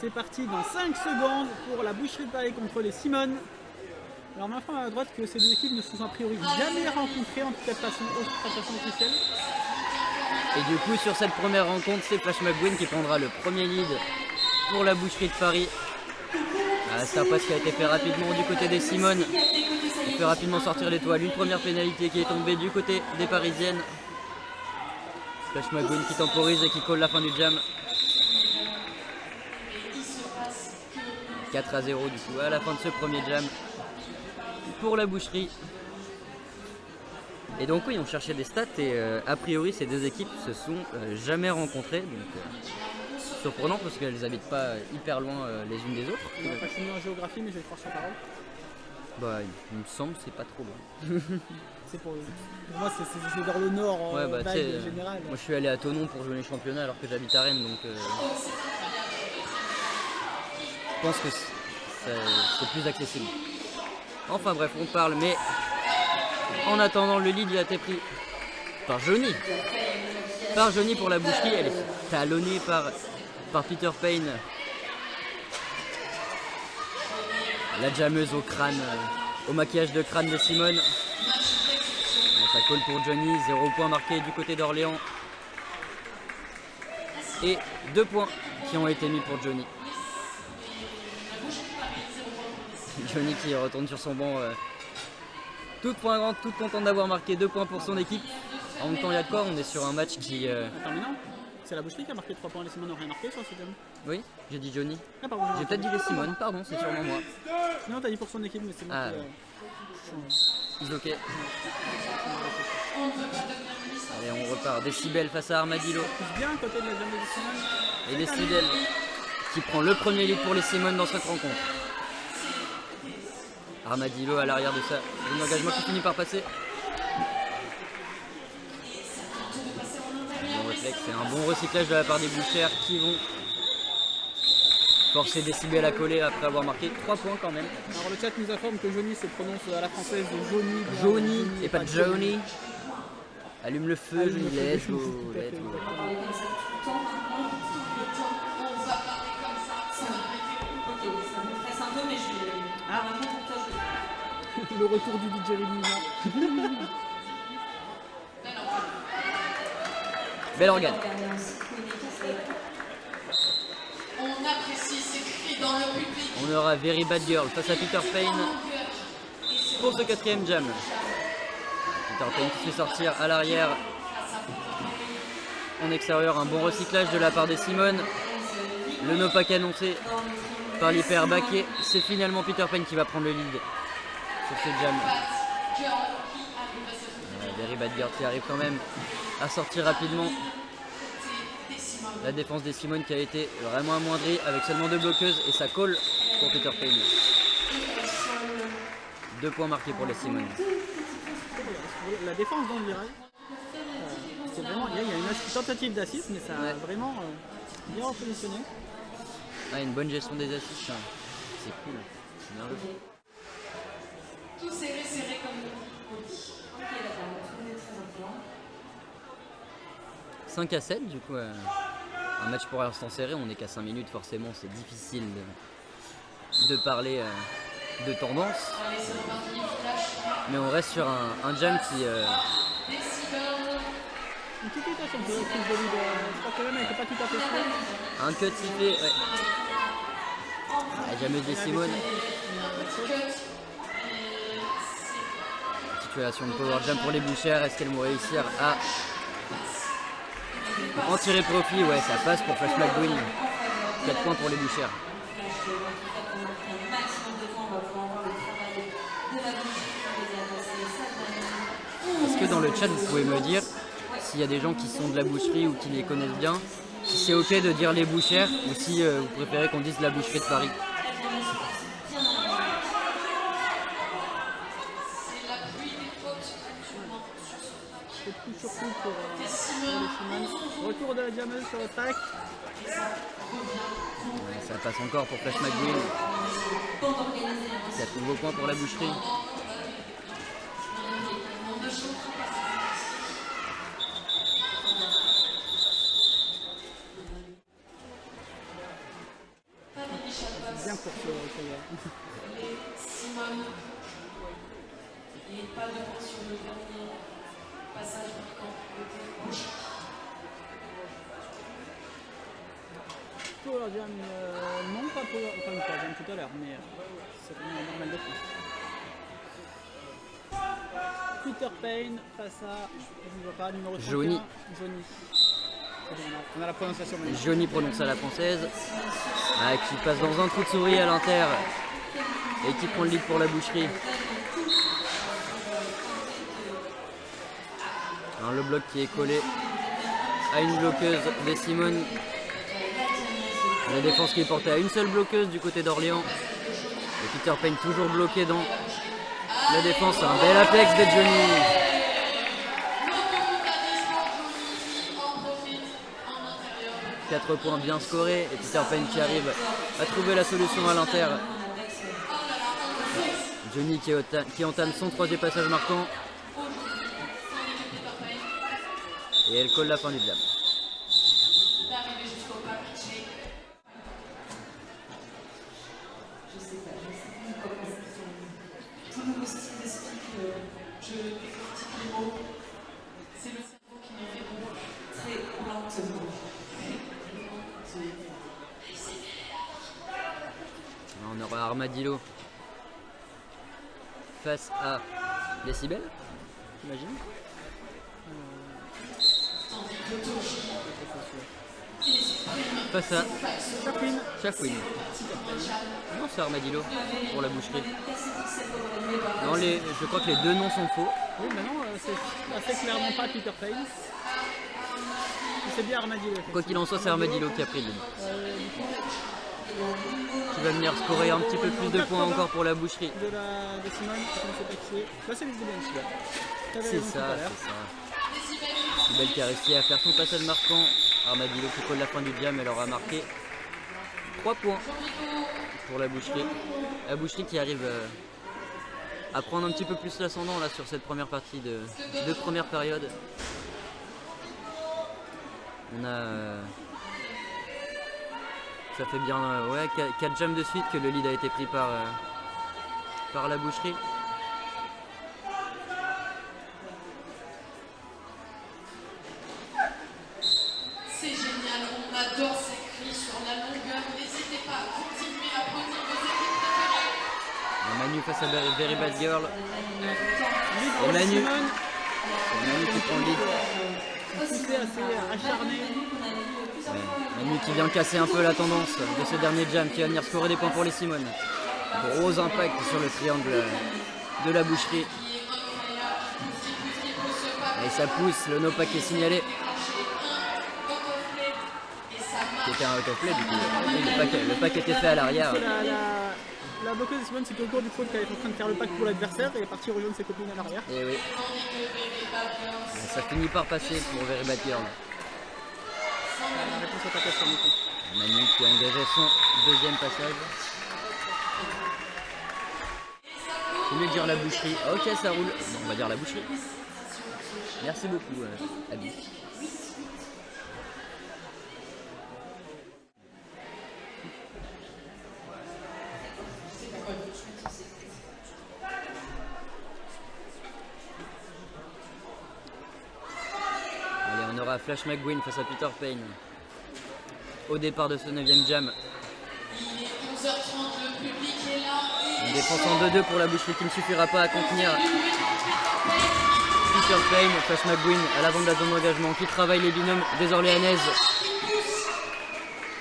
C'est parti dans 5 secondes pour la boucherie de Paris contre les Simone. Alors on apprend à droite que ces deux équipes ne se sont a priori jamais rencontrées, en tout cas de façon officielle. Et du coup sur cette première rencontre, c'est Flash McGuinn qui prendra le premier lead pour la boucherie de Paris. C'est un pass qui a été fait rapidement du côté des Simone. Il fait rapidement sortir l'étoile. Une première pénalité qui est tombée du côté des Parisiennes. Flash McGuinn qui temporise et qui colle la fin du jam. 4-0 du coup à la fin de ce premier jam pour la boucherie. Et donc oui, on cherchait des stats et a priori ces deux équipes se sont jamais rencontrées. Donc surprenant parce qu'elles habitent pas hyper loin les unes des autres. Je suis nul en géographie mais je vais croire sur parole. Bah il me semble c'est pas trop loin. Pour moi c'est vers le nord ouais, général. Moi je suis allé à Thonon pour jouer les championnats alors que j'habite à Rennes donc je pense que c'est plus accessible. Enfin bref, on parle, mais en attendant, le lead il a été pris par Johnny. Par Johnny pour la boucherie, elle est talonnée par Peter Payne. La jammeuse au crâne, au maquillage de crâne de Simone. Ça colle pour Johnny, 0 point marqué du côté d'Orléans. Et 2 points qui ont été mis pour Johnny. Johnny qui retourne sur son banc, toute poignante, toute contente d'avoir marqué 2 points pour son équipe. En même temps, il y a de quoi, on est sur un match qui... Attends, mais non, c'est la boucherie qui a marqué 3 points, les Simone n'ont rien marqué sur ce game. Oui, j'ai dit Johnny. Ah, pardon, j'ai peut-être dit les Simone, pardon, c'est sûrement moi. Non, t'as dit pour son équipe, mais c'est moi qui... Isloqué. Allez, on repart. Décibel face à Armadillo. Bien à côté de la jambe des Simone. Et Décibel qui prend le premier lead pour les Simone dans cette rencontre. Armadillo à l'arrière de ça, un engagement qui finit par passer. Bon réflexe, c'est un bon recyclage de la part des bouchères qui vont forcer Décibel à coller après avoir marqué 3 points quand même. Alors le chat nous informe que Johnny se prononce à la française de Johnny. Johnny et pas Johnny. Allume le feu, Johnny, let's go. Le retour du DJ Lumina. Bel organe. On aura Very Bad Girl face à Peter Payne pour ce 4e jam. Peter Payne qui se fait sortir à l'arrière. En extérieur, un bon recyclage de la part des Simone. Le no-pack annoncé par l'hyper baquet. C'est finalement Peter Payne qui va prendre le lead sur ce jam. Very Bad Girl qui arrive quand même à sortir rapidement. La défense des Simone qui a été vraiment amoindrie avec seulement 2 bloqueuses et ça colle pour Peter Payne. 2 points marqués pour les Simone. La défense dans le virage, c'est vraiment, il y a une tentative d'assist mais ça a vraiment bien repositionné. Une bonne gestion des assists, hein. C'est cool, c'est bien joué. Tout serré comme le poli. Ok, d'accord, on est très 5 à 7 du coup, un match pour l'instant serré, on n'est qu'à 5 minutes forcément, c'est difficile de parler de tendance. Mais on reste sur un jam qui... Une petite imitation de prise de lead, je crois que même elle n'était pas tout à fait sûre. Un cut sifflé, ouais. La jameuse des Simone. Situation de power jam pour les bouchères, est-ce qu'elles vont réussir à en tirer profit? Ouais, ça passe pour Flash McGuinn. 4 points pour les bouchères. Est-ce que dans le chat vous pouvez me dire s'il y a des gens qui sont de la boucherie ou qui les connaissent bien, si c'est ok de dire les bouchères ou si vous préférez qu'on dise la boucherie de Paris? C'est plus surtout pour les Simone. Retour de la jammeuse sur le pack. Ouais, ça passe encore pour Flash McGuinn. 4 nouveaux points pour la boucherie. les Simone. Et pas de points sur le dernier passage marquant côté gauche. Power Jam, non pas Power, enfin une Power Jam tout à l'heure, mais c'est vraiment normal de plus. Peter Payne face à, je ne vois pas, numéro 31, Johnny. Johnny. On a la prononciation maintenant. Johnny prononce à la française. Ah, qui passe dans un trou de souris à l'inter. Et qui prend le lead pour la boucherie. Alors, le bloc qui est collé à une bloqueuse des Simone. La défense qui est portée à une seule bloqueuse du côté d'Orléans. Et Peter Payne toujours bloqué dans la défense. Un bel apex de Johnny. 4 points bien scorés. Et Peter Payne qui arrive à trouver la solution à l'inter. Johnny qui entame son troisième passage marquant. Et elle colle la fin du jam. Tout nouveau style d'esprit que je décortique les mots. C'est le cerveau qui me répond très lentement. On aura Armadillo face à Décibel, j'imagine. Face à Chafouine. Non, c'est Armadillo pour la boucherie. Non, je crois que les deux noms sont faux. Oui, maintenant c'est assez clairement pas Peter Payne. C'est bien Armadillo. Quoi qu'il en soit, c'est Armadillo qui a pris le lead. Qui va venir scorer un petit peu plus de points encore pour la boucherie. De Simone, je ne sais pas qui c'est. Là, c'est les Décibel, celui-là. C'est ça, c'est ça. Décibel qui a réussi à faire son passage marquant. Armadillo qui colle la fin du jam, elle aura marqué 3 points pour la boucherie. La boucherie qui arrive à prendre un petit peu plus l'ascendant là sur cette première partie de première période. On a ça fait bien 4 jams de suite que le lead a été pris par la boucherie. C'est génial, on adore ces cris sur la longueur. N'hésitez pas à continuer à applaudir vos équipes préférées. Manu face à Very Bad Girl. Et Manu. C'est Manu qui prend le lead. C'est assez acharné. Ouais. Manu qui vient casser un peu la tendance de ce dernier jam, qui va venir scorer des points pour les Simone. Gros impact sur le triangle de la boucherie. Et ça pousse, le no pack est signalé. Qui était un autoplay du coup. Le pack était fait à l'arrière. La bloqueuse de Simone, c'est que au cours du faute qu'elle est en train de faire le pack pour l'adversaire et est partie rejoindre ses copines à l'arrière. Et oui. Ça finit par passer pour Very Bad Girl. La réponse à ta question, du coup. Manu qui a engagé son deuxième passage. C'est mieux de dire la boucherie. Ok, ça roule. Bon, on va dire la boucherie. Merci beaucoup, Abby. Allez, on aura Flash McGuinn face à Peter Payne au départ de ce 9e jam. Il est 11h30, le public est là. Une défense en 2-2 pour la boucherie qui ne suffira pas à contenir Peter Payne, Flash McGuinn à l'avant de la zone d'engagement qui travaille les binômes des Orléanaises.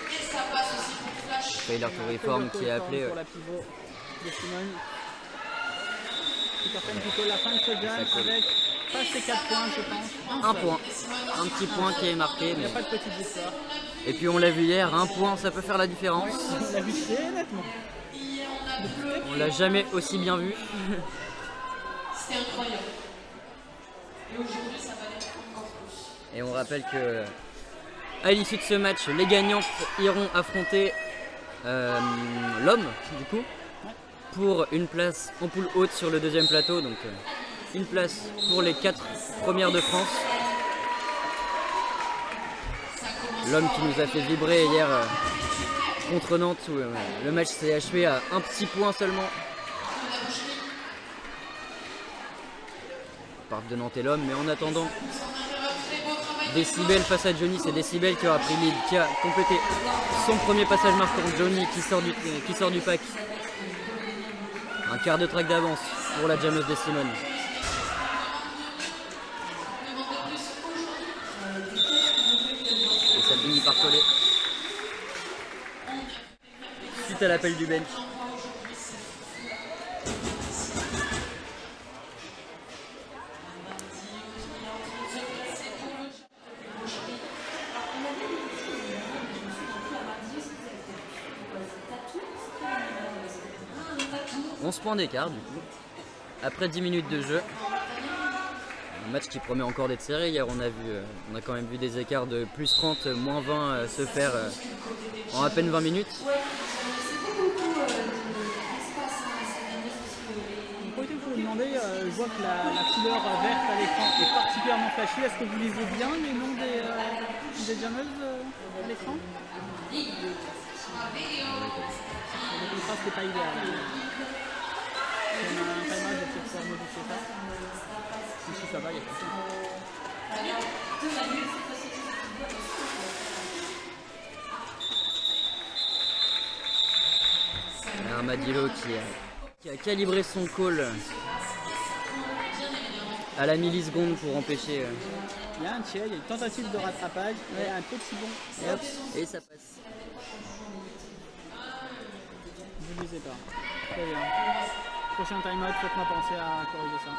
Et ça passe aussi pour Flash. Taylor Reform qui est appelé. Pour la pivot de Simone. Peter Payne qui colle la fin de ce jam avec pas ses 4 points, je pense. Un point. Un petit point qui est marqué. Il n'y a Mais... pas de petite victoire. Et puis on l'a vu hier, un point ça peut faire la différence. On l'a vu très nettement. On l'a jamais aussi bien vu. C'était incroyable. Et aujourd'hui, ça va être encore plus. Et on rappelle que à l'issue de ce match, les gagnantes iront affronter l'homme du coup pour une place en poule haute sur le deuxième plateau. Donc une place pour les 4 premières de France. L'homme qui nous a fait vibrer hier contre Nantes où le match s'est achevé à un petit point seulement. Parc de Nantes est l'homme, mais en attendant, Décibel face à Johnny, c'est Décibel qui aura pris le lead, qui a complété son premier passage marquant. Johnny qui sort du pack. Un quart de track d'avance pour la jammeuse des Simone. Et ça finit par coller. Suite à l'appel du bench. On se prend d'écart du coup, après 10 minutes de jeu. Un match qui promet encore d'être serré. Hier on a quand même vu des écarts de plus 30, moins 20 se faire en à peine 20 minutes. Pour vous demander, je vois que la couleur verte à l'écran est particulièrement flashy. Est-ce que vous lisez bien les noms des jammeuses à l'écran? Le contraste n'est pas idéal. Si on a un timeout, je vais peut-être pouvoir modifier ça. Ici ça va, il y a pas de Un Madilo qui a calibré son call à la milliseconde pour empêcher. Il y a un tiers, il y a une tentative de rattrapage, mais un petit bond. Et hop, et ça passe. Vous ne lisez pas. Très bien. Prochain timeout, faites-moi penser à corriger ça.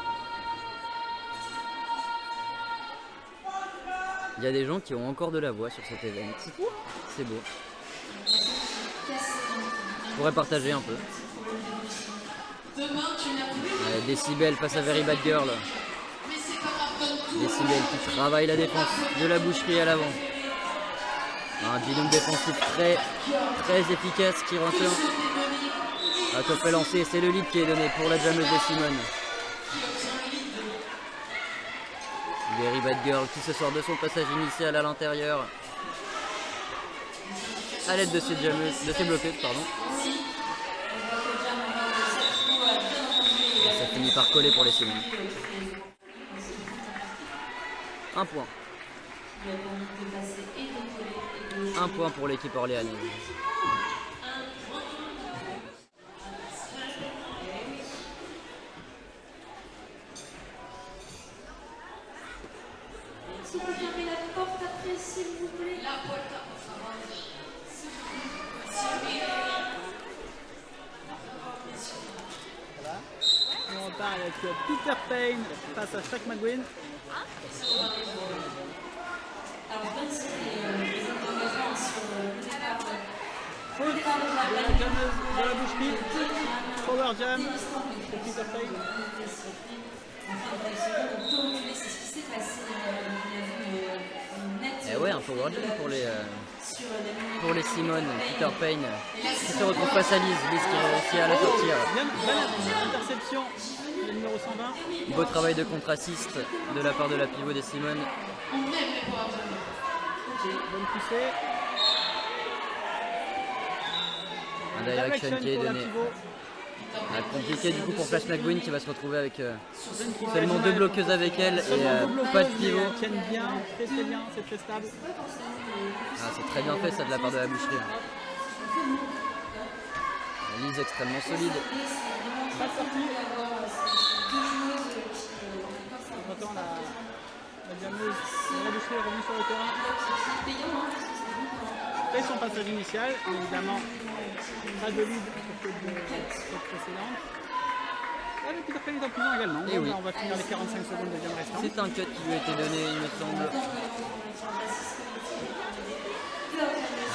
Il y a des gens qui ont encore de la voix sur cet événement. C'est beau. Je pourrais partager un peu. Décibel face à Very Bad Girl. Décibel qui travaille la défense de la boucherie à l'avant. Un binôme défensif très efficace qui retient. Un top est lancé, c'est le lead qui est donné pour la jammeuse de Simone. Very Bad Girl qui se sort de son passage initial à l'intérieur. À l'aide de ses jammeuses, de ses bloqueuses, pardon. Et ça finit par coller pour les Simone. Un point. Un point pour l'équipe orléanaise. Si vous fermez la porte après, s'il vous plaît. La porte. On repart avec Peter Payne face à Shaq McGuinn. Alors, même si les engagements sur le départ de la jammeuse de la boucherie. Power jam de Peter Payne. Et ouais, un power jam pour les Simone. Peter Payne qui se retrouve face à Lise qui réussit à la sortir. Bien, interception, le numéro 120. Beau travail de contre-assist de la part de la pivot des Simone. Bonne poussée. Un direction qui est donné. Compliqué du coup pour Flash McGuinn qui va se retrouver avec seulement deux bloqueuses avec elle et pas de pivot. Tiennent bien, très bien, c'est très stable. Ah, c'est très bien fait ça de la part de la boucherie. La Lise extrêmement solide. Pas de sortie. On entend la jammeuse de la boucherie est revenue sur le terrain. Après son passage initial, évidemment, pas de lead pour cette précédente. Ah, le Peter Payne est en prison également. Et oui. Là, on va finir les 45 secondes de game restant. C'est un cut qui lui a été donné, il me semble.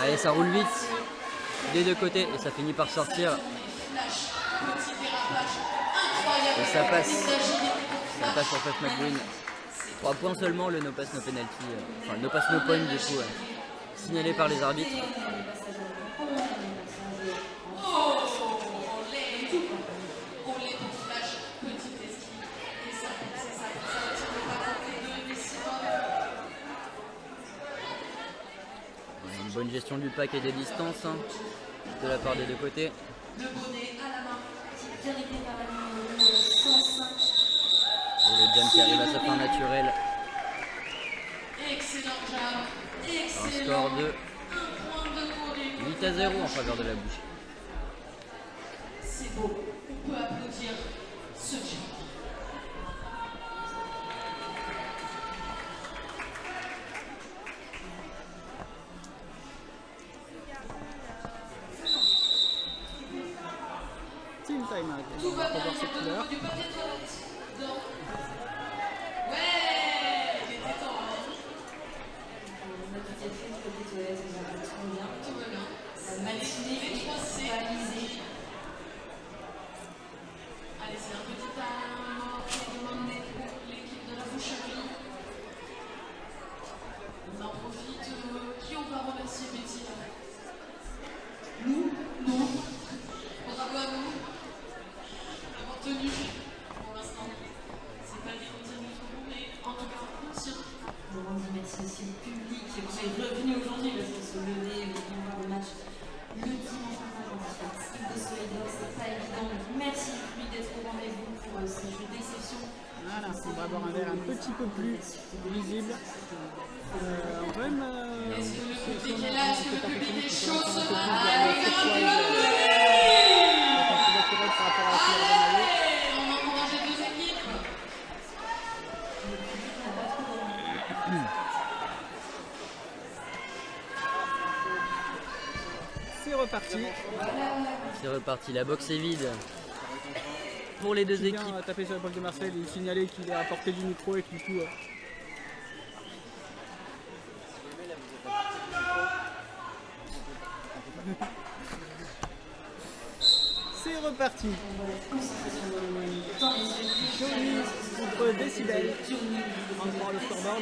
Allez, ça roule vite des deux côtés et ça finit par sortir. Et ça passe. Ça passe pour Flash McGuinn. 3 points seulement, le no pass no penalty. Enfin, no pass no point du coup. Signalé par les arbitres. bonne gestion du pack et des distances hein, de la part des deux côtés. Le bonnet à la main, dirigé par la numéro 105. Et le jam qui arrive à sa fin naturelle. Excellent jam. Un Excellent. score de Un point de Corée. 8-0 en faveur de la bouche. C'est beau. On peut applaudir ce jam. Team time. Tout On va va bien, revoir il y cette a couleur. du papier toilette. Donc, ouais, il était temps. Hein. Tout va bien. La matinée est réalisée. Allez, c'est un petit temps mort qui est demandé pour l'équipe de la boucherie. On en profite. Qui on va remercier, Betty? Nous. Bravo à nous. Avoir tenu pour l'instant. C'est pas des continues trop bon, mais en tout cas, on tient. Je rendis merci aussi au public qui est revenu aujourd'hui parce qu'on se levait et vient voir le match le dimanche matin quand il fait Steve de Solidaire, c'est pas évident. Donc merci lui d'être au rendez-vous pour ces jeux d'exception. Voilà, on va avoir un verre un petit peu plus visible. On peut même. Est-ce que le public est là? Est-ce que le public est chaud ce peu matin? plus Allez, cette fois, par rapport à la couleur de maillot. allez, on encourage les deux équipes. C'est reparti. C'est reparti, la boxe est vide. Pour les deux Qui équipes. vient taper sur l'épaule de Marcel et signaler qu'il est à portée du micro et que du coup. C'est reparti. Johnny contre Décibel. On va voir le scoreboard.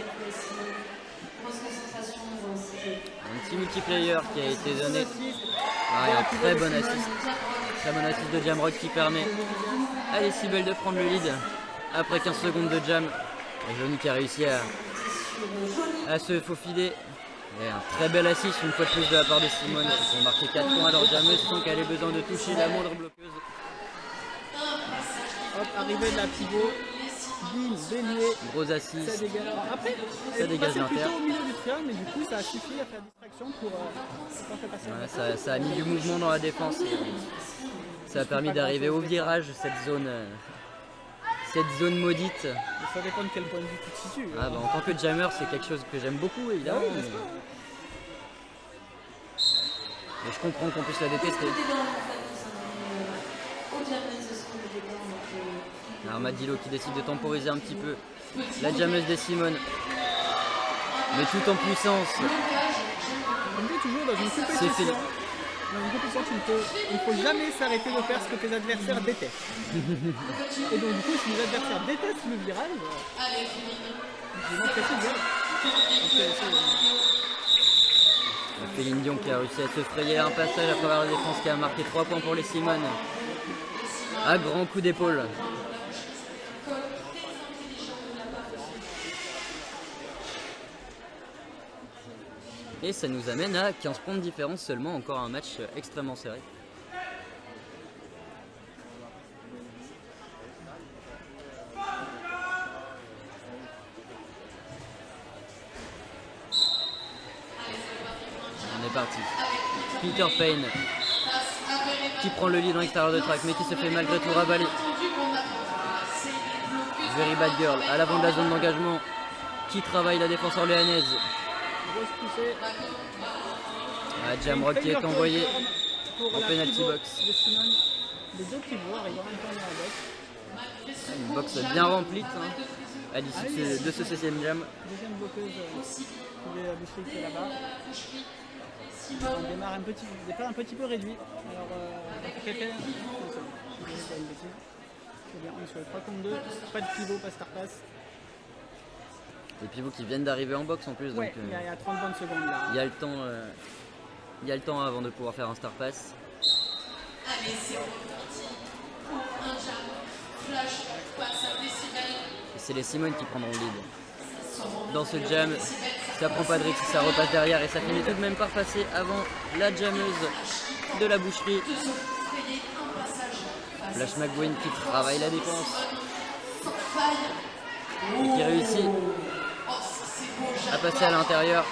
Grosse concentration dans ce jeu. Un petit multiplayer qui a été donné. Assist. Ah, et un très bon assist. Très bon assist de Jamrock qui permet à Décibel de prendre le lead après 15 secondes de jam. Et Johnny qui a réussi à se faufiler. Et un très bel assist une fois de plus de la part de Simone qui ont marqué 4 points à leur jammeuse sans qu'elle ait besoin de toucher la moindre bloqueuse. Hop, arrivée de la pivot. Bim, délié. Gros assist. Ça dégage. Alors, après, Ça elle est dégage passée l'inter. plutôt au milieu du triangle, mais du coup, ça a suffi à faire distraction pour faire passer. Ouais, ça a mis du mouvement dans la défense. Et ça a permis d'arriver au virage, cette zone maudite. Mais ça dépend de quel point de vue tu te situes. Ah bah, en tant que jammer, c'est quelque chose que j'aime beaucoup évidemment. Ah oui, n'est-ce pas, Mais je comprends qu'on puisse la détester. Armadillo qui décide de temporiser un petit peu la jammeuse des Simone. Mais tout en puissance. Comme dit toujours dans une C'est compétition, fait. il ne faut jamais s'arrêter de faire ce que tes adversaires détestent. Et donc du coup, si les adversaires détestent le virage, Allez, Féline. je vais m'empresser de dire. Féline Dion qui a réussi à se frayer un passage à travers la défense qui a marqué 3 points pour les Simone. À grand coup d'épaule. Et ça nous amène à 15 points de différence seulement, encore un match extrêmement serré. On est parti. Peter Payne qui prend le lead en extérieur de track mais qui se fait malgré tout ravaler. Very Bad Girl à l'avant de la zone d'engagement qui travaille la défense orléanaise. Grosse poussée. Jamrock qui est envoyé pour en la penalty pivot box. de Simone. Les deux pivots arrivent en même temps dans la box. Une box bien remplie hein, à l'issue de ce 16e jam. Deuxième bloqueuse qui est la boucherie qui est là-bas. On démarre un petit peu réduit. Alors, quelqu'un. Je vais pas une bêtise. C'est bien, on est sur le 3 contre 2. Pas de pivot, pas star pass. Les pivots qui viennent d'arriver en box en plus. Ouais, Donc, il y a 30 bonnes secondes là. il y a le temps avant de pouvoir faire un star pass. Allez, c'est reparti. Un jam, flash, passe à Décibel. Et c'est les Simone qui prendront le lead. Dans ce jam, Ça prend pas de risque, ça repasse derrière et ça finit tout de même par passer avant la jammeuse de la boucherie. Flash McGuinn qui travaille la défense et qui réussit à passer à l'intérieur.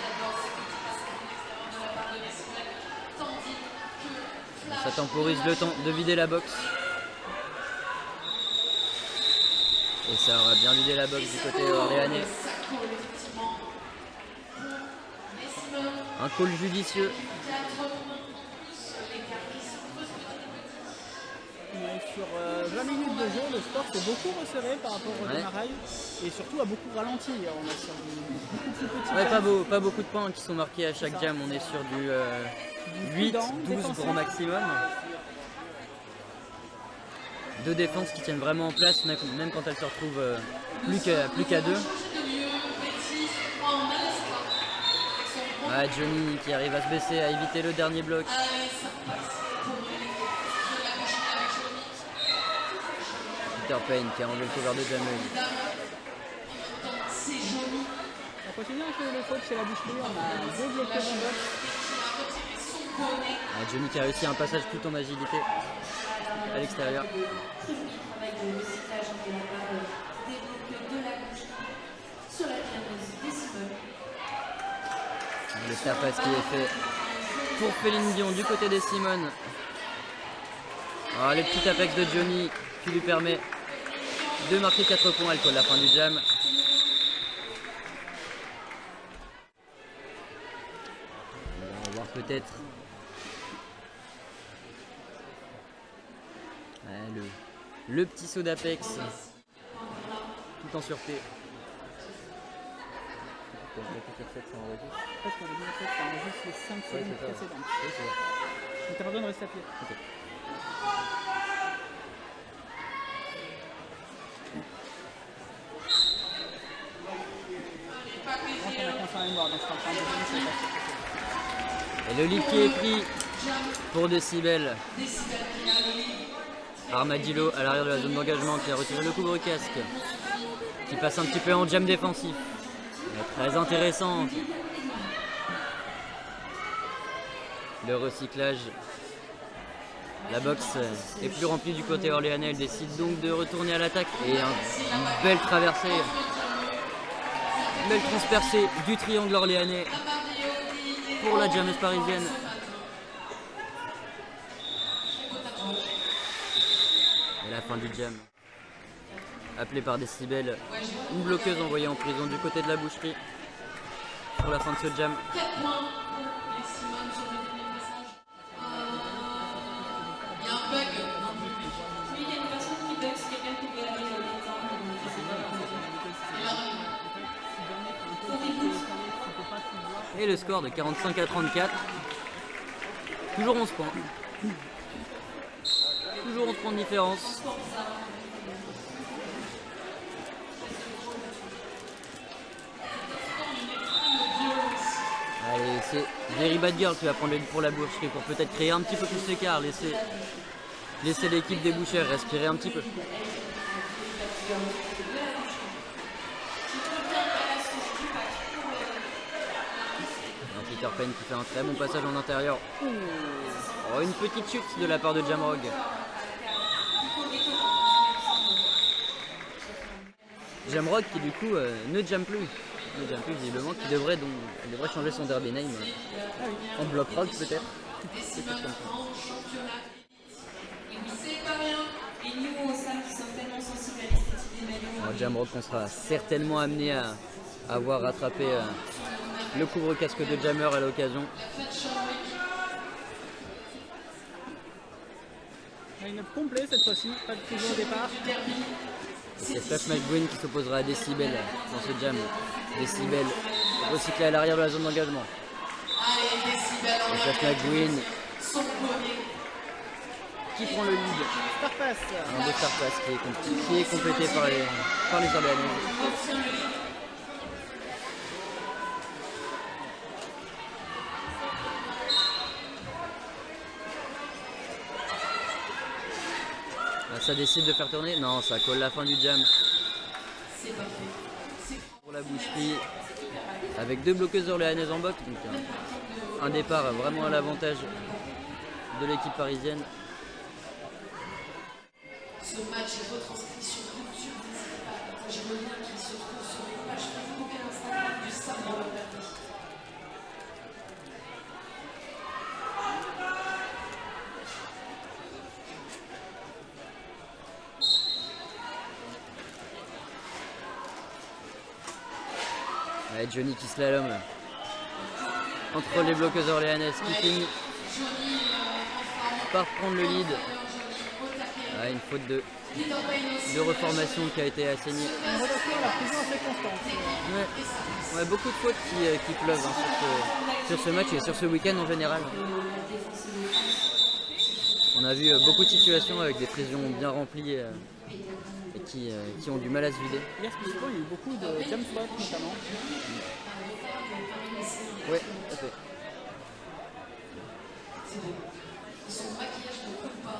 Ça temporise le temps de vider la box. Et ça aura bien vidé la box du côté orléanais. Un call judicieux. Sur 20 minutes de jeu, le score s'est beaucoup resserré par rapport au démarrage et surtout a beaucoup ralenti. On est sur beaucoup plus petit. Ouais, pas beaucoup de points qui sont marqués à chaque jam. On est sur du 8, 12 grand maximum. Deux défenses qui tiennent vraiment en place, même quand elles se retrouvent plus qu'à deux. Ouais, Johnny qui arrive à se baisser, à éviter le dernier bloc. Peter Payne qui a enlevé le cover de Jamel. On continue avec le faute chez la boucherie, on a 2 bloqués en box. Johnny qui a réussi un passage tout en agilité à l'extérieur. Le star pass qui est fait pour Céline Dion du côté des Simone. Le petit apex de Johnny qui lui permet de marquer 4 points. Elle colle la fin du jam. On va voir peut-être le petit saut d'Apex tout en sûreté. En fait, on enregistre les 5 secondes précédentes. Donc t'as pas besoin de rester à pied. Okay. Et le lead qui est pris pour Décibel. Armadillo à l'arrière de la zone d'engagement qui a retiré le couvre-casque. Qui passe un petit peu en jam défensif. Très intéressant. Le recyclage. La boxe est plus remplie du côté orléanais. Elle décide donc de retourner à l'attaque. Et une belle traversée. Une belle transpercée du triangle orléanais pour la jammeuse parisienne. Et la fin du jam. Appelé par Décibel, une bloqueuse envoyée en prison du côté de la boucherie pour la fin de ce jam. 4 points pour les Simone sur le dernier passage. Il y a un bug. Oui, il y a une personne qui bug, c'est quelqu'un qui veut aller dans les temps. Et le score de 45 à 34. Toujours 11 points. Toujours 11 points de différence. Allez, c'est Very Bad Girl qui va prendre le lead pour la boucherie pour peut-être créer un petit peu plus l'écart, laisser l'équipe des bouchères respirer un petit peu. Peter Payne qui fait un très bon passage en intérieur. Oh, une petite chute de la part de Jamrog. Jamrog qui du coup ne jam plus. Ne jam plus visiblement, qui devrait changer son derby name en block rock peut-être. C'est pas rien. Et nous, au sein qui sommes tellement sensibles à l'esthétique des maillots. Jamrog qu'on sera certainement amené à avoir rattrapé le couvre-casque de Jammer à l'occasion. Line-up complet cette fois-ci, pas de prise au départ. C'est Flash McGuinn qui s'opposera à Décibel dans ce jam. Décibel recyclé à l'arrière de la zone d'engagement. Et Flash McGuinn qui prend le lead. Star pass. Un beau star pass qui est complété par les Orléanais. Ça décide de faire tourner. Non, ça colle la fin du jam. C'est parfait. Pour Pour la boucherie, avec deux bloqueuses orléanaises en boxe, donc un départ vraiment à l'avantage de l'équipe parisienne. Ce match est retranscrit sur YouTube. N'hésitez pas à partager le lien qui se trouve sur les pages Facebook et Instagram du Stade Roland-Garros. Ouais, Johnny qui slalom entre les bloqueuses orléanaises qui finit par prendre le lead. Ouais, une faute de reformation qui a été assignée. Une rotation à la prison assez constante. Ouais, beaucoup de fautes qui pleuvent hein, sur ce match et sur ce week-end en général. On a vu beaucoup de situations avec des prisons bien remplies et qui ont du mal à se vider. Hier spécifiquement, il y a eu beaucoup de jump squats notamment. Ouais, tout à fait. Son maquillage ne coule pas.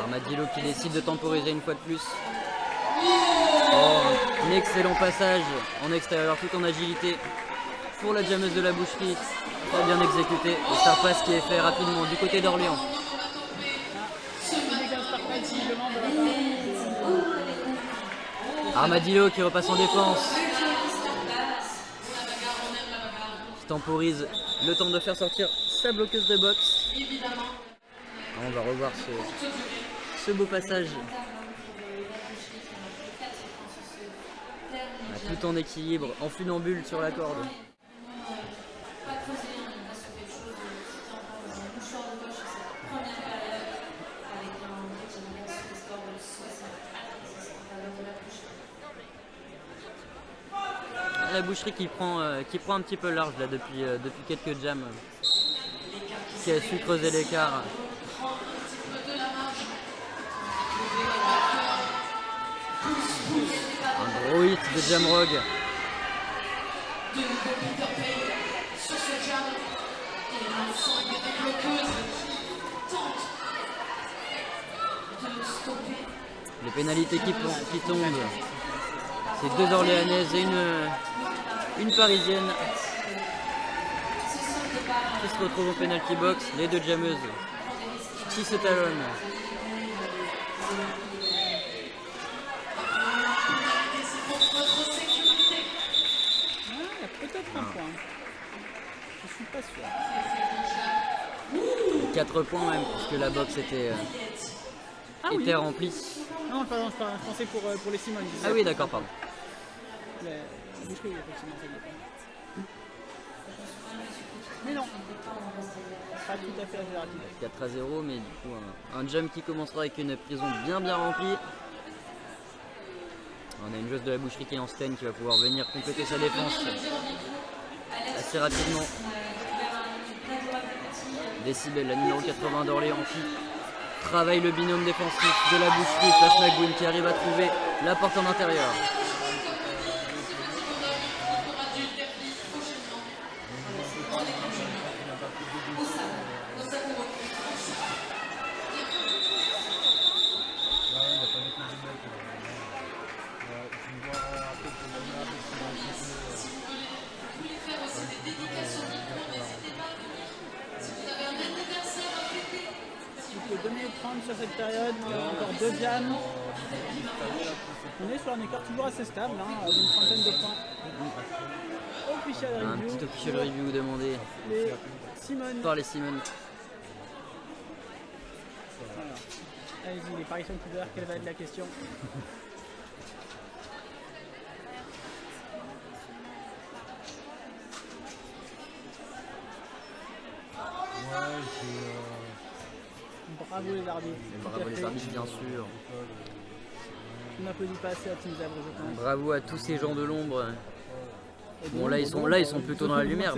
Armadillo qui décide de temporiser une fois de plus. Oh, un excellent passage en extérieur tout en agilité pour la jammeuse de la boucherie. Très bien exécuté. Et Star Pass qui est fait rapidement du côté d'Orléans. Armadillo qui repasse en défense. Qui temporise le temps de faire sortir sa bloqueuse de boxe. On va revoir ce beau passage. Tout en équilibre, en funambule sur la corde. La boucherie qui prend un petit peu large là depuis quelques jams, qui a su creuser l'écart. Un gros hit de Jamrog. De nouveau Peter Pay sur ce jam. Et l'ensemble des bloqueuses qui tentent de stopper. Les pénalités qui tombent. C'est deux Orléanaises et une Parisienne qui se retrouvent au penalty box. Les deux jammeuses qui se talonnent. Peut-être un point. Je suis pas sûr. 4 points même, puisque la box était remplie. Non, pardon, je pensais pour les Simone. Ah oui, d'accord, pardon. La boucherie, effectivement, ça y est. Mais non, pas tout à fait assez rapide. 4-0, mais du coup, un jump qui commencera avec une prison bien remplie. On a une joueuse de la boucherie qui est en stand qui va pouvoir venir compléter sa défense assez rapidement. Décibel, la numéro 80 d'Orléans qui travaille le binôme défensif de la boucherie. Flash McGuinn qui arrive à trouver la porte en intérieur. Sur cette période, encore deux jams. On est sur un écart toujours assez stable, d'une trentaine de points. Official review. Un petit official review demandé par les Simone. Voilà. Allez-y, les paris sont couverts, quelle va être la question? Bravo les arbitres. Bravo les arbitres, bien sûr. On n'applaudit pas assez à Team Zabre, je pense. Bravo à tous ces gens de l'ombre. Bon, là ils sont plutôt dans la lumière,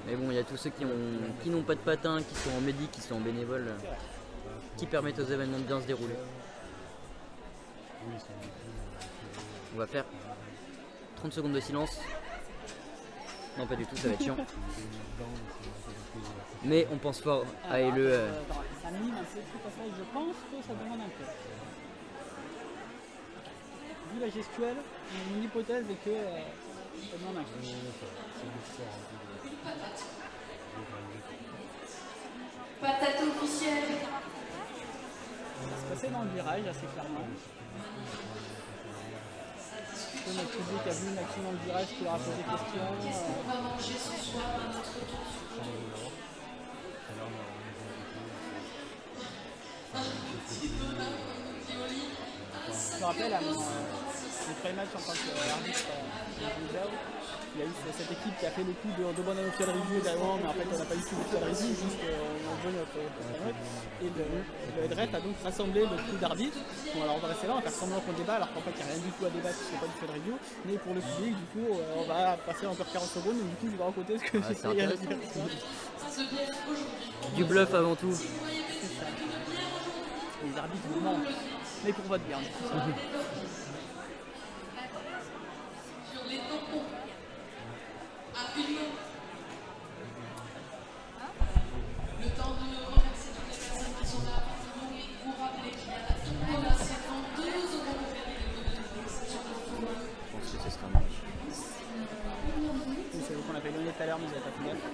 mais bon, il y a tous ceux qui n'ont pas de patins, qui sont en médic, qui sont en bénévole, qui permettent aux événements de bien se dérouler. On va faire 30 secondes de silence. Non, pas du tout, ça va être chiant. Mais on pense fort à LE. Ça mime un peu tout passage, je pense que ça demande un peu. Vu la gestuelle, mon hypothèse est que ça demande un peu. Patate officielle. Ça se passait dans le virage assez clairement. Notre public a vu maximum le virage qui leur a posé des questions. Qu'est-ce qu'on va manger ce soir à notre tour? Je me rappelle à mon premier match en tant qu'arbitre il y a eu cette équipe qui a fait le coup de bonne official review derrière, mais en fait on n'a pas eu tout d'official review, juste on veut notre note. Et le headref a donc rassemblé le coup d'arbitre. Bon, alors on va rester là, on va faire semblant qu'on débat alors qu'en fait il n'y a rien du tout à débattre, c'est pas du official review. Mais pour le public, du coup, on va passer encore 40 secondes, donc du coup je vais raconter ce que j'ai fait à la dire. Du bluff avant tout. Les arbitres vous mentent, mais pour votre bien. Sur les tampons. À une main. Le temps de remercier toutes les personnes qui sont là parmi nous et de vous rappeler qu'il y a la tombola, c'est dans 2 secondes de faire les exceptions de tombola. Je pense que ce sera moche. C'est vous qu'on avait donné tout à l'heure, mais vous n'avez pas fait gaffe.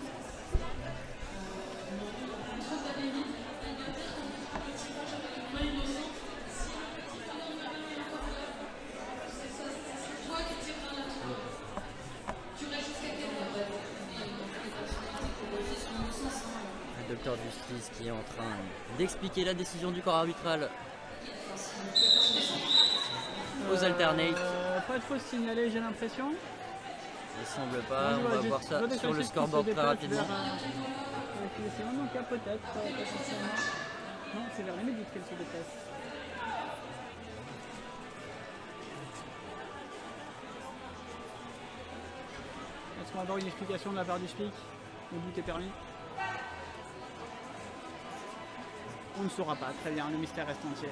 Le docteur Justice qui est en train d'expliquer la décision du corps arbitral aux alternates. Pas de fausse signalée, j'ai l'impression. Il semble pas, on va voir ça sur le scoreboard très rapidement. C'est vraiment cas peut-être, pas forcément. Non, c'est vers les médics qu'elle se déplace. Est-ce qu'on va avoir une explication de la part du SPIC? Le but est permis. On ne saura pas, très bien, le mystère reste entier.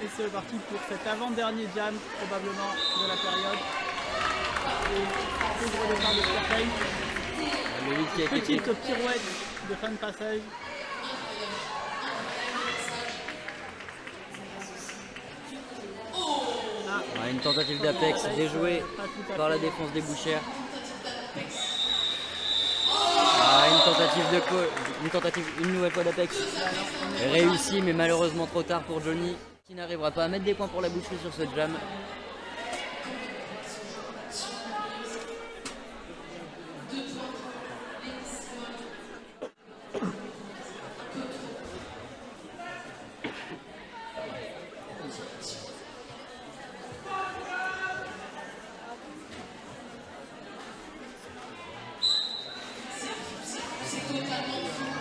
Et c'est parti pour cet avant-dernier jam, probablement, de la période. Et le gros départ de Scarface. Le lead qui a été pris. Petite pirouette de fin de passage. Ah, une tentative d'Apex déjouée par la défense des Bouchères. Ah, une nouvelle fois d'Apex réussie, mais malheureusement trop tard pour Johnny, qui n'arrivera pas à mettre des points pour la boucherie sur ce jam.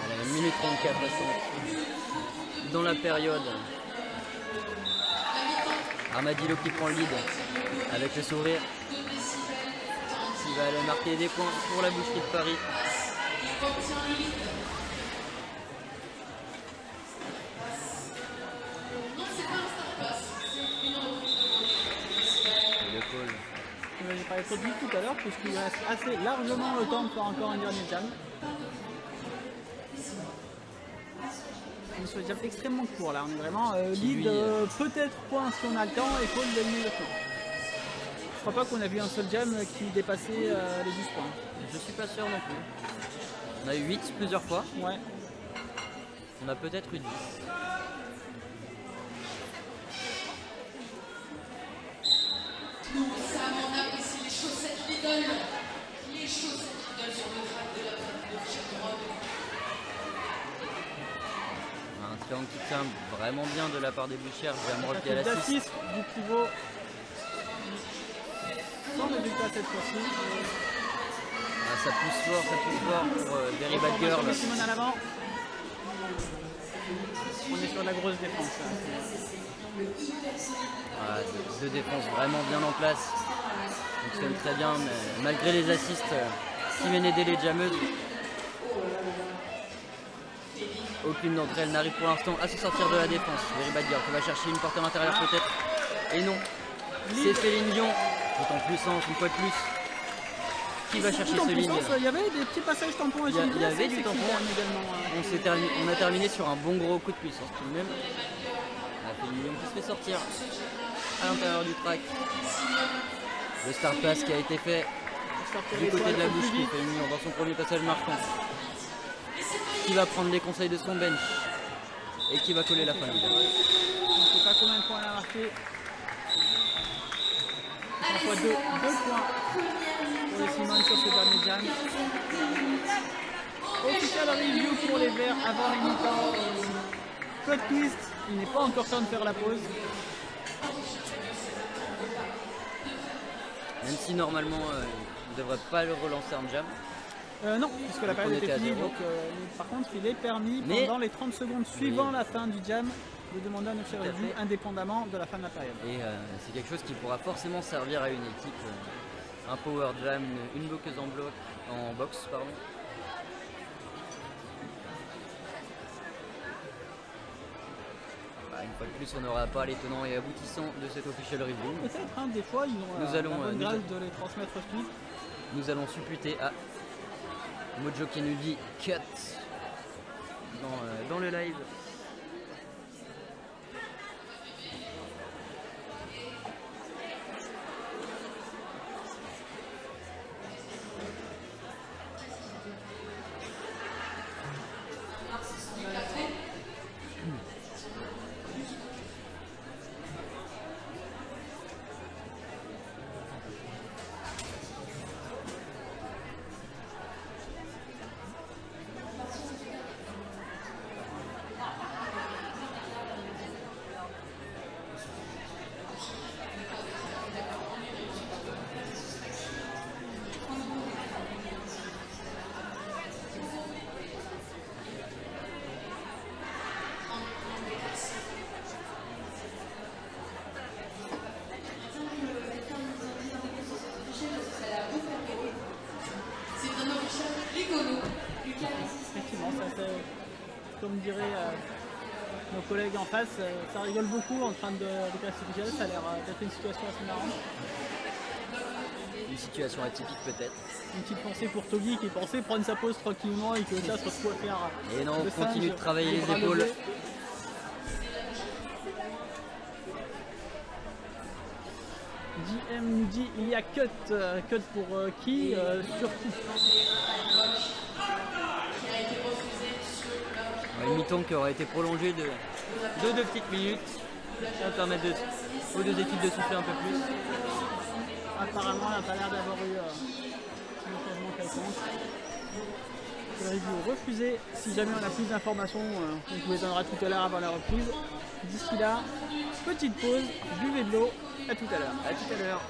Allez, 1 minute 34 dans la période. Armadillo qui prend le lead avec le sourire, qui va aller marquer des points pour la boucherie de Paris. Et le call. J'ai parlé trop vite tout à l'heure, puisqu'il reste assez largement le temps de faire encore un dernier jam. On se jam extrêmement court là, on est vraiment lead, peut-être point si on a le temps et faut le gagner maintenant. Je crois pas qu'on a vu un seul jam qui dépassait les 10 points. Je suis pas sûr non plus. On a eu 8 plusieurs fois. Ouais. On a peut-être eu 10. Nous, ça m'en apprécie les chaussettes Lidl. Les chaussettes Lidl sur le crâne de la femme de Richard Drogue. Un triangle qui tient vraiment bien de la part des Bouchères. Jamrock qui a l'assist. D'assist du pivot. Sans résultat cette fois-ci. Ah, ça pousse fort pour Very Bad Girl. Simone à l'avant. On est sur la grosse défense. Là. Ah, deux défenses vraiment bien en place. Fonctionne très bien, mais malgré les assists qui viennent aider les jammeuses. Aucune d'entre elles n'arrive pour l'instant à se sortir de la défense. Very Bad Girl qui va chercher une porte à l'intérieur peut-être. Et non, c'est Céline Dion, tout en puissance une fois de plus, qui va chercher Tout en ce ligne. puissance, il y avait des petits passages tampons à Il y a- Céline il y Dion, avait c'est du tampon. également. On a terminé sur un bon gros coup de puissance tout de même. Céline Dion qui se fait sortir à l'intérieur du track. Le start pass qui a été fait du côté de la bouche qui fait une dans son premier passage marquant. Qui va prendre les conseils de son bench et qui va coller la fin du jeu. Je ne sais pas combien de points elle a marqué. Encore deux points pour les Simone sur ce dernier jam. Official review pour les Verts avant les mi-temps. Plot twist, il n'est pas encore temps de faire la pause. Même si normalement il ne devrait pas le relancer en jam. Non, puisque la période On était était à finie. zéro. Donc, par contre, il est permis Mais- pendant les 30 secondes suivant Oui. la fin du jam de demander un official Tout à review fait. indépendamment de la fin de la période. Et c'est quelque chose qui pourra forcément servir à une équipe. Un power jam, une bloqueuse en boxe, pardon. Bah, une fois de plus, on n'aura pas les tenants et aboutissants de cette official review. Peut-être, hein, des fois, ils ont Nous la allons, bonne nous grâce allons- de les transmettre suite. Nous allons supputer à Mojo qui nous dit cut dans le live. C'est vraiment Richard rigolo. Effectivement, ça fait, comme diraient nos collègues en face, ça rigole beaucoup en train de classifier. Ça a l'air d'être une situation assez marrante. Une situation atypique peut-être. Une petite pensée pour Togi qui pensait prendre sa pause tranquillement et que ça se retrouve à faire. Et non, le on continue singe, de travailler les bras épaules. levés. JM nous dit il y a cut. Cut pour qui sur qui Une mi-temps qui aura été prolongée de 2 petites minutes. Ça va permettre aux deux équipes de souffler un peu plus. Apparemment, il n'a pas l'air d'avoir eu un changement quelconque. La review refusée. Si jamais on a plus d'informations, on vous les donnera tout à l'heure avant la reprise. D'ici là, petite pause, buvez de l'eau. À tout à l'heure. À tout à l'heure.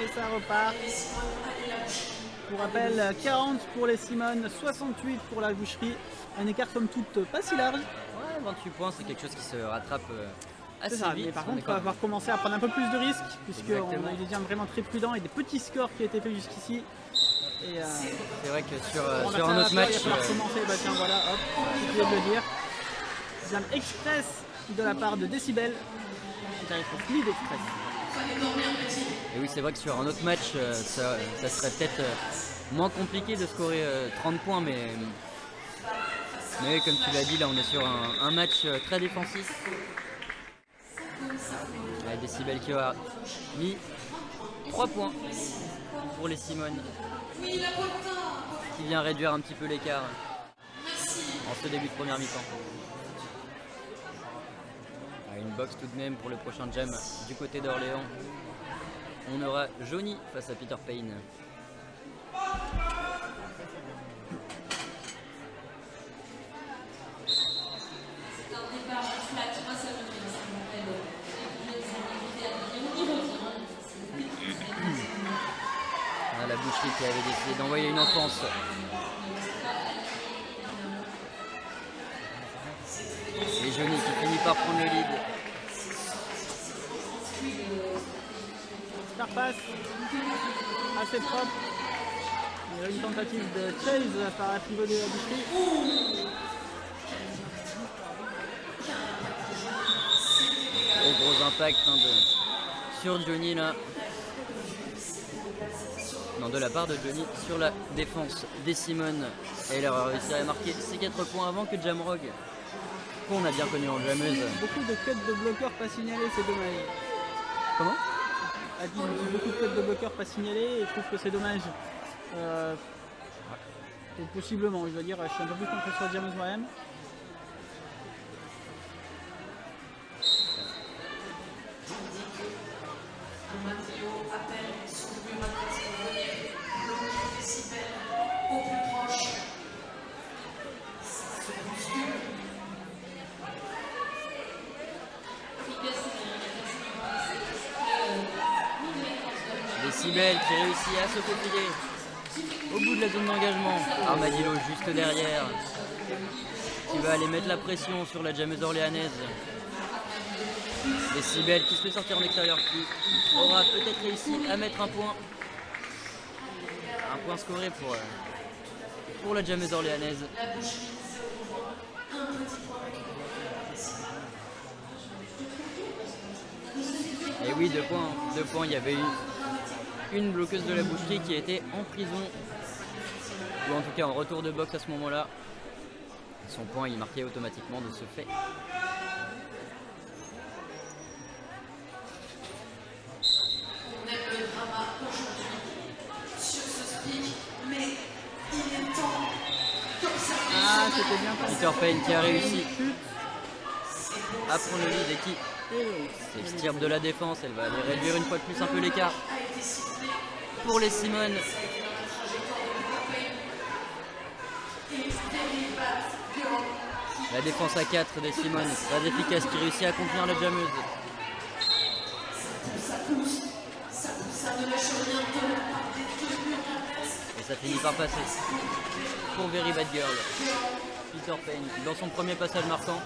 Et ça repart. Pour rappel, 40 pour les Simone, 68 pour la boucherie. Un écart somme toute pas si large. Ouais, 28 points, c'est quelque chose qui se rattrape C'est assez ça, vite. mais par On contre, est il quand va même- falloir commencer à prendre un peu plus de risques, puisqu'on Exactement. a eu des gains vraiment très prudents et des petits scores qui ont été faits jusqu'ici. Et C'est vrai que sur pour un autre match, il va falloir commencer. Bah tiens, voilà, hop, j'ai oublié de le dire. Jam express de la part de Décibel. J'arrive pour Lead Express. et oui, c'est vrai que sur un autre match, ça serait peut-être moins compliqué de scorer 30 points, mais comme tu l'as dit, là on est sur un match très défensif. La Décibel qui a mis 3 points pour les Simone, qui vient réduire un petit peu l'écart en ce début de première mi-temps. Une box tout de même pour le prochain jam du côté d'Orléans. On aura Johnny face à Peter Payne. Ah, la boucherie qui avait décidé d'envoyer une offense. Et Johnny qui finit par prendre le lead. Star pass assez propre. Il y a une tentative de chase par la pivot de la boucherie. Gros impact sur Johnny là. Non, de la part de Johnny sur la défense des Simone. Et il aura réussi à marquer ses 4 points avant que Jamrog, qu'on a bien connu en jameuse. Beaucoup de cuts de bloqueurs pas signalés, c'est dommage. Comment? Adil dit beaucoup de cuts de bloqueurs pas signalés et je trouve que c'est dommage. Et possiblement, je veux dire, je suis un peu plus confiant sur Jameuse moi-même. Décibel qui réussit à se faufiler au bout de la zone d'engagement. Armadillo juste derrière, qui va aller mettre la pression sur la jameuse orléanaise. Décibel qui se fait sortir en extérieur, qui aura peut-être réussi à mettre un point scoré pour la jameuse orléanaise. Et oui, 2 points, il y avait eu une bloqueuse de la boucherie qui était en prison, ou en tout cas en retour de boxe à ce moment-là. Son point, il marquait automatiquement de ce fait. On aime le drama aujourd'hui sur ce speak, mais il est temps d'observer. Ah, c'était bien passé. Peter Payne qui a réussi à prendre le lead et qui s'extirpe de la défense. Elle va aller réduire une fois de plus un peu l'écart pour les Simone. La défense à 4 des Simone, très efficace, qui réussit à contenir la jameuse. Et ça finit par passer pour Very Bad Girl. Peter Payne dans son premier passage marquant.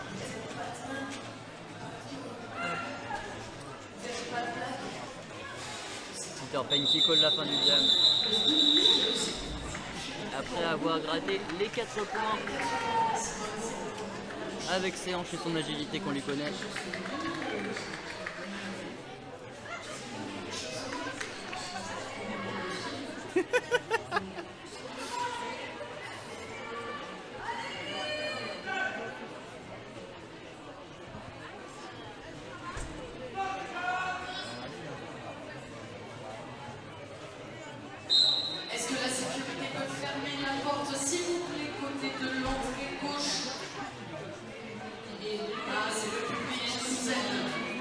Peter Payne qui colle la fin du jam. Après avoir gratté les 4 points avec ses hanches et son agilité qu'on lui connaît. Est-ce que la sécurité peut fermer la porte, s'il vous plaît, côté de l'entrée gauche? Ah, c'est le public qui nous aide.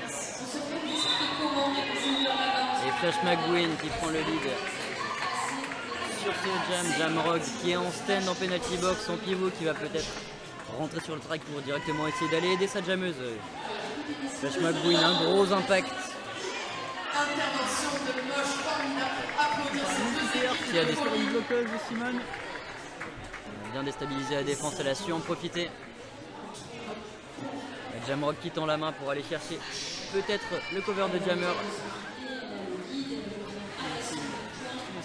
On se fait des sortes de commandes et des ouvriers. Et Flash McGuinn qui prend le lead sur ce jam. Jamrog qui est en stand en penalty box, son pivot qui va peut-être rentrer sur le track pour directement essayer d'aller aider sa jameuse. Flash McGuinn, un gros impact. Intervention de Moche. Qui a Sur une bloqueuse de Simone. bien déstabilisé la défense, elle a su en profiter. Jamrock qui tend la main pour aller chercher peut-être le cover de Jammer.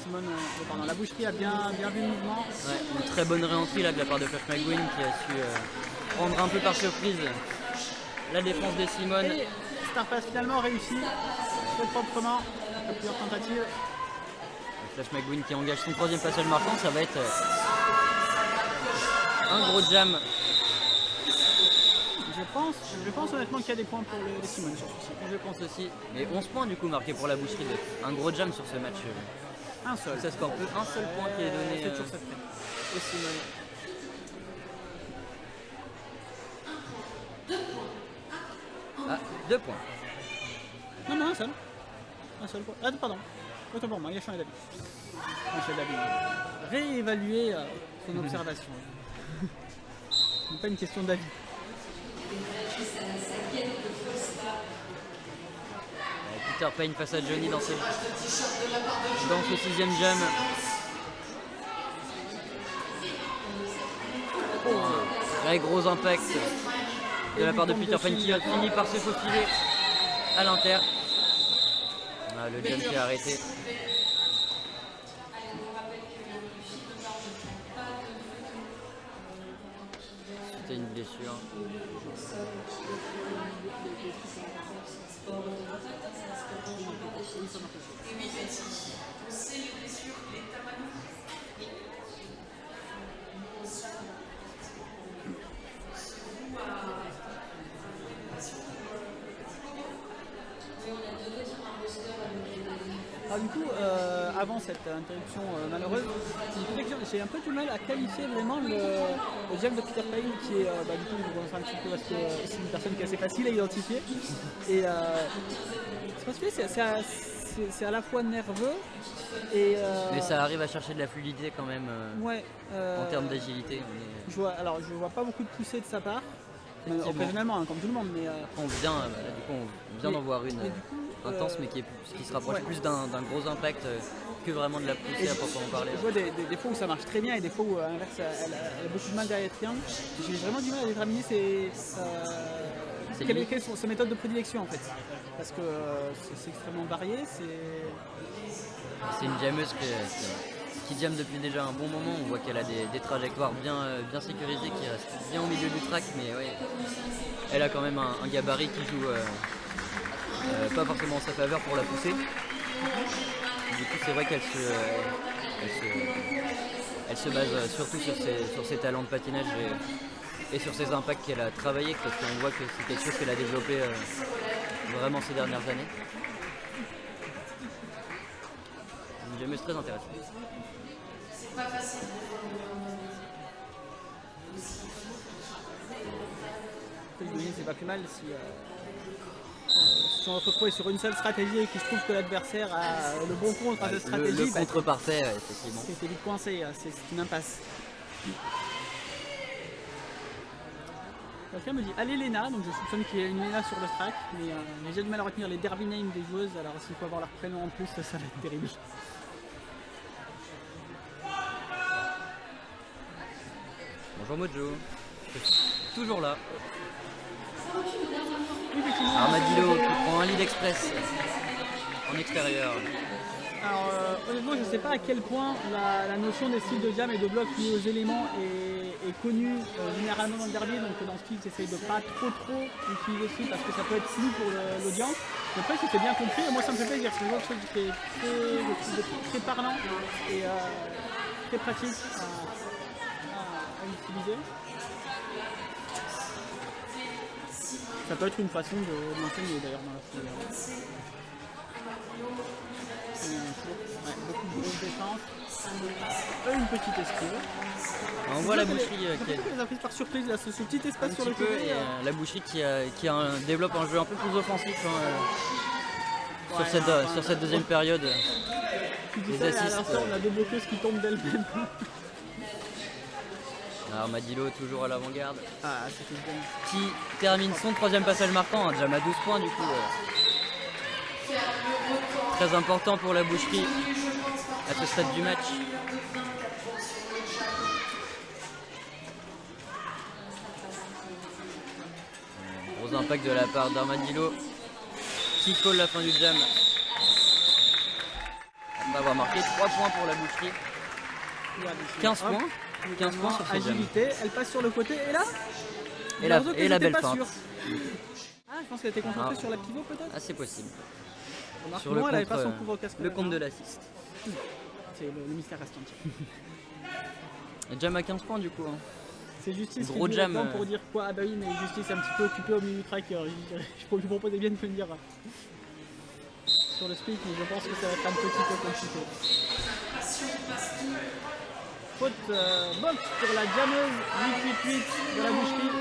Simone, pardon, la boucherie a bien vu le mouvement. Ouais, une très bonne réentrée là de la part de Flash McGuinn qui a su prendre un peu par surprise la défense des Simone. Et Starpass finalement réussi, très proprement, la plusieurs tentatives. Flash McGuinn qui engage son troisième passage marquant, ça va être un gros jam. Je pense honnêtement qu'il y a des points pour les Simone sur ceci. Je pense aussi. Mais 11 points du coup marqués pour la boucherie. Un gros jam sur ce match. Un seul. Ça score peu. Un seul point qui est donné C'est toujours cette près. Aux Simone. Ah, 2 points. Non, un seul. Un seul point. Ah, pardon. Autant pour moi, il a changé d'avis. Michel David. Réévaluer son observation. Ce n'est pas une question d'avis. Peter Payne face à Johnny dans ce 6ème jam. Très gros impact de la part de Peter Payne qui a fini par se faufiler à l'inter. Ah, le jam qui a arrêté. C'était une blessure. Alors du coup, avant cette interruption malheureuse, j'ai un peu du mal à qualifier vraiment le jam de Peter Payne qui est, du coup, je commence un petit peu parce que c'est une personne qui est assez facile à identifier. Et c'est particulier, c'est à la fois nerveux et... Mais ça arrive à chercher de la fluidité quand même ouais, en termes d'agilité. Je vois pas beaucoup de poussée de sa part, occasionnellement, hein, comme tout le monde, mais... On vient d'en voir une intense mais qui se rapproche plus d'un gros impact que vraiment de la poussée à proprement parler. Je vois des fois où ça marche très bien et des fois où à l'inverse elle a beaucoup de mal derrière les triangles. J'ai vraiment du mal à déterminer quelle est sa méthode de prédilection en fait. Parce que c'est extrêmement varié. C'est une jammeuse qui jamme depuis déjà un bon moment. On voit qu'elle a des trajectoires bien sécurisées qui restent bien au milieu du track, mais ouais, elle a quand même un gabarit qui joue pas forcément en sa faveur pour la pousser. Du coup, c'est vrai qu'elle se base surtout sur ses talents de patinage et sur ses impacts qu'elle a travaillé, parce qu'on voit que c'est quelque chose qu'elle a développé vraiment ces dernières années. Une jammeuse très intéressante. C'est pas plus mal si on se retrouve sur une seule stratégie et qu'il se trouve que l'adversaire a le bon contre à cette stratégie. Le contre parfait, effectivement. C'est vite coincé, c'est une impasse. Quelqu'un me dit allez Léna, donc je soupçonne qu'il y a une Léna sur le track, mais j'ai du mal à retenir les derby names des joueuses, alors s'il faut avoir leur prénom en plus, ça va être terrible. Bonjour Mojo, toujours là. Armadillo qui prend un lead express en extérieur. Alors honnêtement je ne sais pas à quel point la notion des styles de jam et de bloc liés aux éléments est connue généralement dans le derby, donc dans ce style j'essaye de pas trop utiliser ce style parce que ça peut être flou pour l'audience. Mais après si c'est bien compris, moi ça me fait plaisir, c'est quelque chose qui est très parlant et très pratique à utiliser. Ça peut être une façon de l'enseigner d'ailleurs dans la foulée. Beaucoup de grosses défenses. Une petite esquive. On voit la boucherie qui les a prises par surprise, là, ce petit espace sur le côté. Et la boucherie qui développe un jeu un peu plus offensif sur cette deuxième période. Les assists. On a deux bloqueuses qui tombent d'elles-mêmes. Armadillo toujours à l'avant-garde. Ah, c'est une bonne. Qui termine son troisième passage marquant, déjà à 12 points du coup. très important pour la boucherie à ce stade du match. Gros impact de la part d'Armadillo qui colle la fin du jam. Après avoir marqué 3 points pour la boucherie. 15 points. 15 points sur ce jam. Agilité, elle passe sur le côté et là Et la belle pas feinte. sûre. Ah, je pense qu'elle était concentrée sur la pivot peut-être. Ah, c'est possible. Remarque, Sur non, le elle avait pas son contre, couvre casque. le compte de l'assist. C'est le mystère reste entier. Jam à 15 points du coup. Hein. C'est Justice Gros qui dit jam, là-dedans pour dire quoi. Ah bah oui, mais Justice est un petit peu occupé au milieu du track. Je lui proposais bien de venir sur le speak, mais je pense que ça va être un petit peu compliqué. Faute box pour la jammeuse 8-8-8 de la boucherie.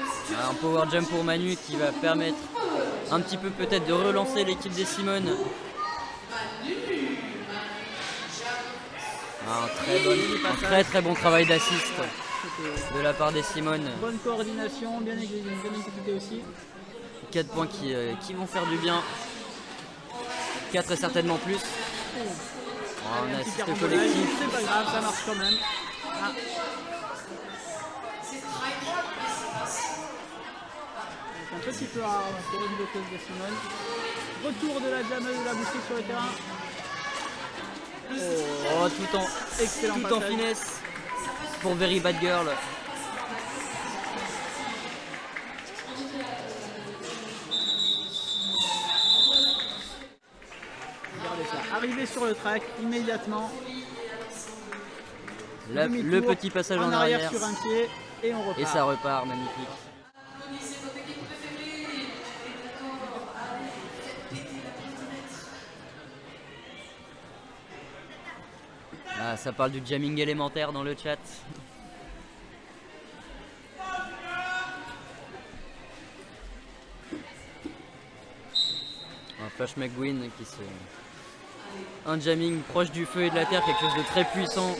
Un power jam pour Manu qui va permettre un petit peu peut-être de relancer l'équipe des Simone. Un très bon travail d'assist de la part des Simone. Bonne coordination, bien exécuté aussi. 4 points qui vont faire du bien. 4 et certainement plus. Un Un petit assist carambolage, collectif. c'est pas grave, ça marche quand même. Ah. Donc un petit peu rare pour une bloqueuse de Simone. Retour de la jammeuse de la boucherie sur le terrain. Oh, tout Excellent en passage. finesse pour Very Bad Girl. Regardez ça. Arrivé sur le track immédiatement. Le Demi-tour, petit passage en arrière arrière. sur un pied et on repart. Et ça repart, magnifique. Applaudissez votre équipe préférée. Et d'accord, allez, faites péter la périmètre. Ah, ça parle du jamming élémentaire dans le chat. Un Flash McGuinn qui se... Un jamming proche du feu et de la terre, quelque chose de très puissant,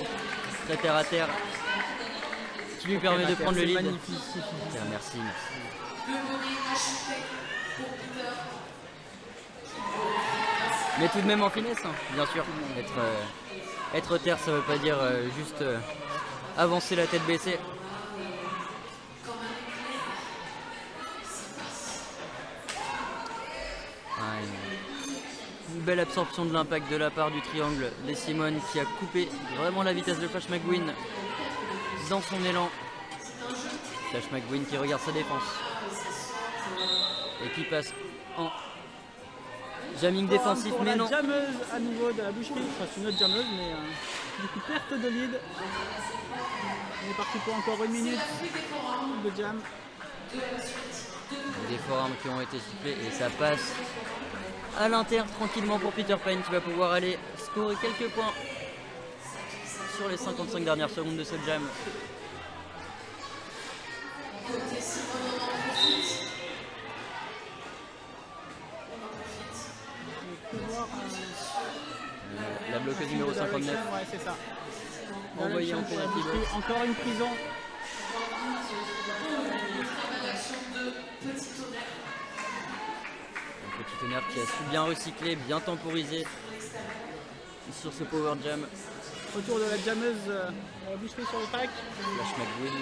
très terre à terre, qui lui permet de prendre le lead. Magnifique. Tiens, merci. Mais tout de même en finesse, hein, bien sûr. Être terre, ça veut pas dire juste avancer la tête baissée. Une belle absorption de l'impact de la part du triangle des Simone qui a coupé vraiment la vitesse de Flash McGuinn dans son élan. Flash McGuinn qui regarde sa défense et qui passe en jamming défensif, Pour mais la non. jammeuse à nouveau de la boucherie. Enfin, c'est une autre jammeuse, mais du coup, perte de lead. On est parti pour encore 1 minute de jam. Des forearms qui ont été sifflés et ça passe à l'inter tranquillement pour Peter Pan qui va pouvoir aller scorer quelques points sur les 55 dernières secondes de ce jam. La bloqueuse numéro 59 Ouais, c'est ça. envoyée en Direction pour la pénalty boucherie. box. Encore une prison. Un petit honneur qui a su bien recycler, bien temporiser sur ce power jam. Retour de la jammeuse à la boucherie sur le track. Flash McGuinn.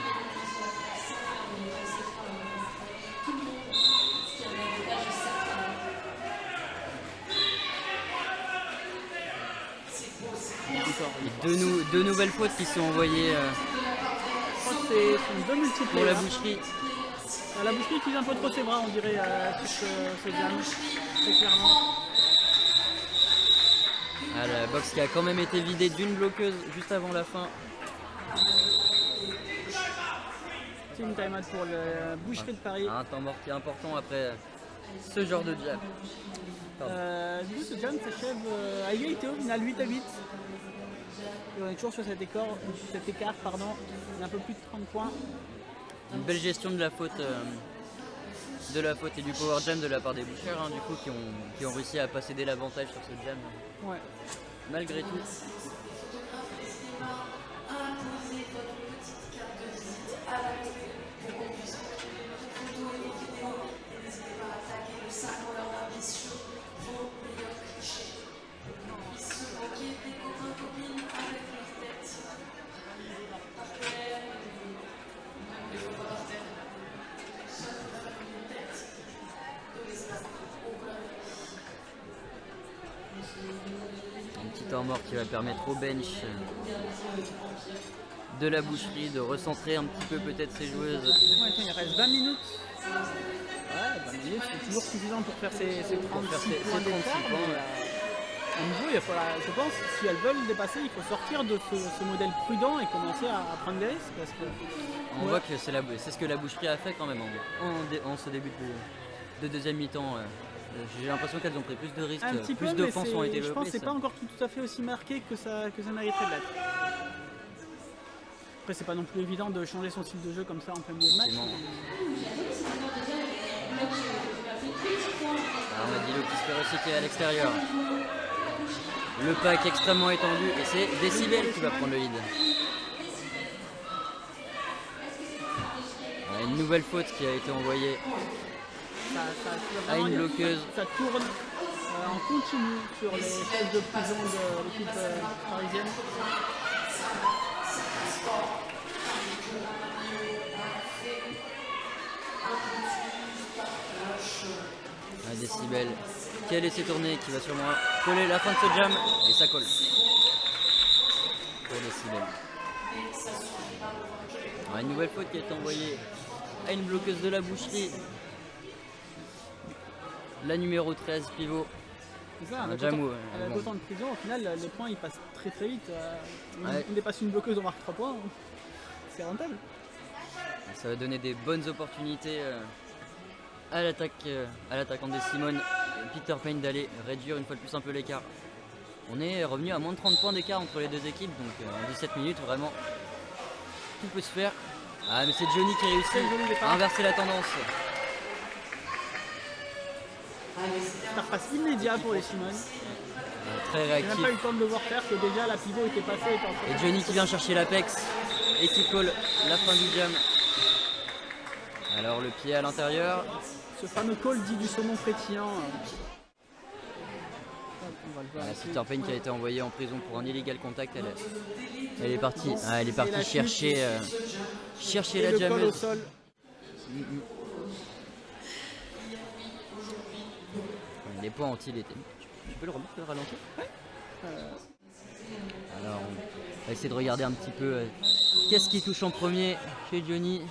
Encore. Et deux nouvelles fautes qui sont envoyées Je crois que c'est deux multiples. pour la boucherie. La boucherie utilise un peu trop ses bras, on dirait, sur ce jam. Très clairement. Ah, la box qui a quand même été vidée d'une bloqueuse juste avant la fin. Team time out pour la boucherie de Paris. Un temps mort qui est important après ce genre de jam. Du coup, ce jam s'achève à égalité au final, 8-8. Et on est toujours sur cet écart, d'un peu plus de 30 points. Une belle gestion de la faute et du power jam de la part des bouchers, hein, du coup, qui ont réussi à pas céder l'avantage sur ce jam Ouais. malgré tout. Un petit temps mort qui va permettre au bench de la boucherie de recentrer un petit peu peut-être ses joueuses. Ouais, tiens, il reste 20 minutes. Ouais, 20 minutes, c'est toujours suffisant pour faire ces 36 points d'écart. À nouveau, il faudra, je pense, si elles veulent dépasser, il faut sortir de ce modèle prudent et commencer à prendre des risques. Parce que, On voit que c'est ce que la boucherie a fait quand même en ce début de deuxième mi-temps. J'ai l'impression qu'elles ont pris plus de risques, un petit plus peu, d'offenses mais ont été je pense que c'est développées. pas encore tout à fait aussi marqué que ça mériterait de l'être. Après, c'est pas non plus évident de changer son style de jeu comme ça en plein milieu de match. Armadillo qui se fait recycler à l'extérieur. Le pack extrêmement étendu et c'est Décibel qui va prendre le lead. Une nouvelle faute qui a été envoyée à une bloqueuse. Ça tourne en continu sur les phases de prison de l'équipe parisienne. Un Décibel qui a laissé tourner, qui va sûrement coller la fin de ce jam et ça colle. Pour Décibel. Une nouvelle faute qui a été envoyée à une bloqueuse de la boucherie. La numéro 13, pivot. C'est ça, avec autant de prison, au final, les points ils passent très très vite. On dépasse une bloqueuse, on marque 3 points. C'est rentable. Ça va donner des bonnes opportunités à l'attaquant des Simone, Peter Payne, d'aller réduire une fois de plus un peu l'écart. On est revenu à moins de 30 points d'écart entre les deux équipes, donc en 17 minutes, vraiment, tout peut se faire. Ah, mais c'est Johnny qui réussit à inverser la tendance. Ça repasse immédiat pour les Simone. Très J'ai réactif. même pas eu le temps de le voir faire, que déjà la pivot était passée. Et Johnny qui vient chercher l'apex et qui colle la fin du jam. Alors le pied à l'intérieur. Ce fameux call dit du saumon pétillant. Peter Payne qui a été envoyé en prison pour un illégal contact. Elle est partie, chercher la au jammeuse. sol. Les points ont-ils été... Tu peux le remettre, le ralentir? Alors on va essayer de regarder un petit peu qu'est-ce qui touche en premier chez Johnny.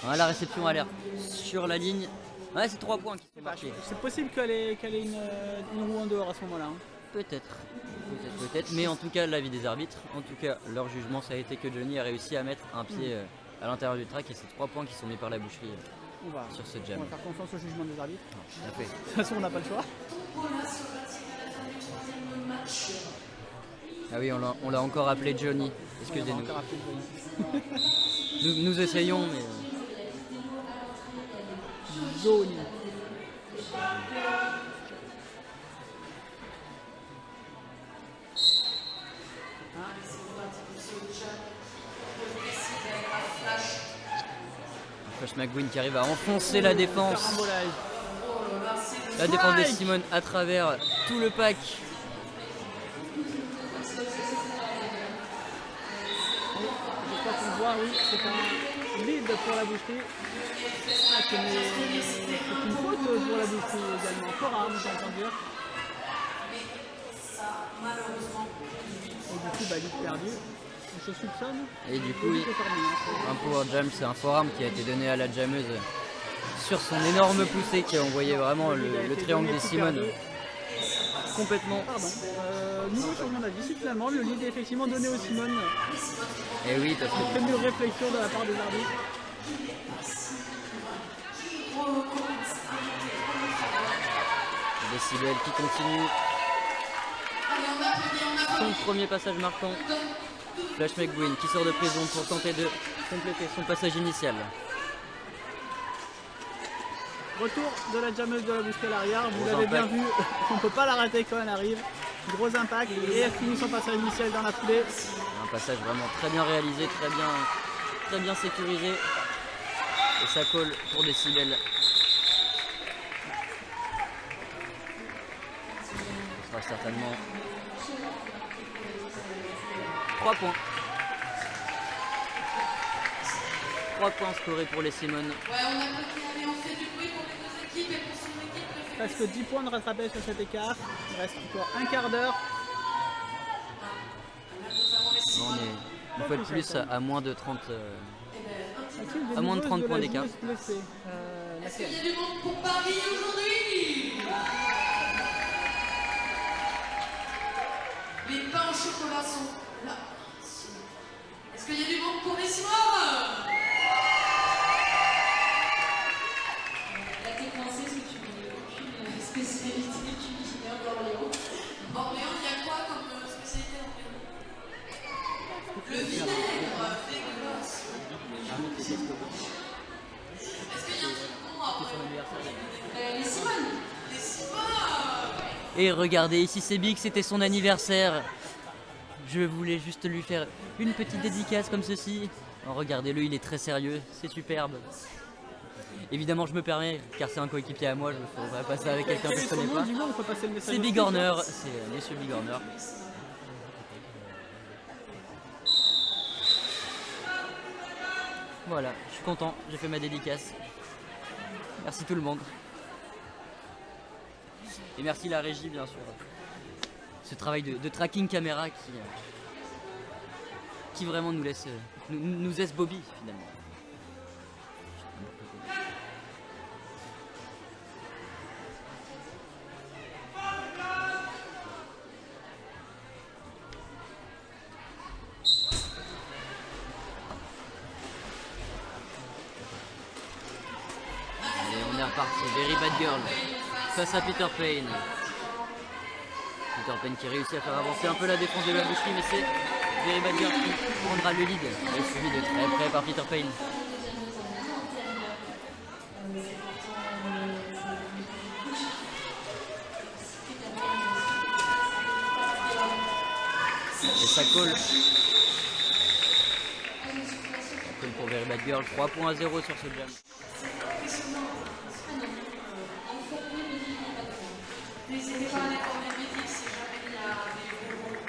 La réception a l'air sur la ligne. C'est 3 points qui sont marqués. C'est possible qu'elle ait une roue en dehors à ce moment-là. Peut-être, mais en tout cas l'avis des arbitres, en tout cas leur jugement ça a été que Johnny a réussi à mettre un pied à l'intérieur du track et c'est 3 points qui sont mis par la boucherie sur ce jam. On va faire confiance au jugement des arbitres. Tout à fait. De toute façon on n'a pas le choix. Ah oui, on l'a encore appelé Johnny, excusez-nous. Nous essayons mais... Johnny. Flash McGuinn qui arrive à enfoncer la défense. La défense de Simone à travers tout le pack. Je crois qu'on voit, oui, c'est un lead pour la boucherie. C'est une faute pour la boucherie également. Fort rare, j'ai entendu dire. Et du coup, lead perdu. Je soupçonne. Et du coup, un power jam, c'est un forearm qui a été donné à la jammeuse sur son énorme poussée qui a envoyé vraiment le triangle des Simone complètement. Pardon. Nouveau changement d'avis. Si finalement le lead est effectivement donné aux Simone. Et oui, parce que très mûre réflexion de la part des arbitres. Décibel qui continue son premier passage marquant. Flash McGuinn qui sort de prison pour tenter de compléter son passage initial. Retour de la jammeuse de la boucherie à l'arrière, vous l'avez bien vu, on ne peut pas la rater quand elle arrive. Gros impact et elle finit son passage initial dans la foulée. Un passage vraiment très bien réalisé, très bien sécurisé. Et ça colle pour Décibel. Ce sera certainement 3 points. 3 points scorés pour les Simone. Ouais, on applaudit, allez, on fait du bruit pour les deux équipes et pour son équipe préférée. Presque 10 points de rattrapage sur cet écart. Il reste encore un quart d'heure. On est une fois de plus à moins de 30, A-t-il des à moins de nouveautés 30 de points la d'écart. joueuse blessée Est-ce qu'il laquelle y a du monde pour Paris aujourd'hui? Les pains au chocolat sont là. Est-ce qu'il y a du monde pour les Simone? Là, t'es coincé parce que tu n'as aucune spécialité culinaire d'Orléans. Orléans, il y a quoi comme spécialité d'Orléans? Le vinaigre, dégueulasse. Est-ce qu'il y a un truc bon après? Les Simone. Les Simone. Et regardez, ici c'est Big, c'était son anniversaire. Je voulais juste lui faire une petite dédicace comme ceci. Oh, regardez-le, il est très sérieux, c'est superbe. Évidemment, je me permets, car c'est un coéquipier à moi, je ne ferai pas ça avec quelqu'un que je ne connais pas. Dis-moi, on peut passer le message. C'est au Big speaker. Horner, c'est Monsieur Big Horner. Voilà, je suis content, j'ai fait ma dédicace. Merci tout le monde. Et merci la régie, bien sûr. Ce travail de tracking caméra qui vraiment nous laisse, nous laisse Bobby finalement. Allez, on est reparti. Very Bad Girl face à Peter Payne. Peter Payne qui réussit à faire avancer un peu la défense de la boucherie, mais c'est Very Bad Girl qui prendra le lead. Et suivi de très près par Peter Payne. Et ça colle. Ça colle pour Very Bad Girl. 3 points à 0 sur ce jam. N'hésitez pas à aller prendre des médics si jamais il y a des bonbons.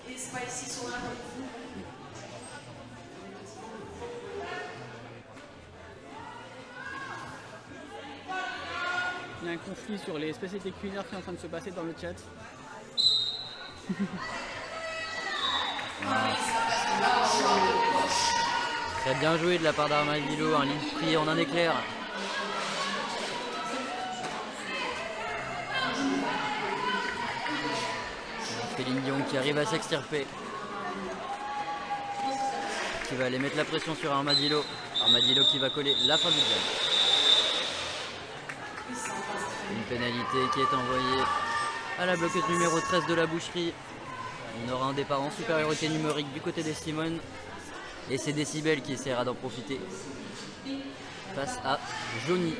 Et Spicy sont là pour vous. Il y a un conflit sur les spécialités culinaires qui est en train de se passer dans le chat. Très bien joué de la part d'Armadillo, un lead pris en un éclair. Céline Dion qui arrive à s'extirper. Qui va aller mettre la pression sur Armadillo. Armadillo qui va coller la fin du jam. Une pénalité qui est envoyée à la bloqueuse numéro 13 de la boucherie. On aura un départ en supériorité numérique du côté des Simone. Et c'est Décibel qui essaiera d'en profiter face à Johnny.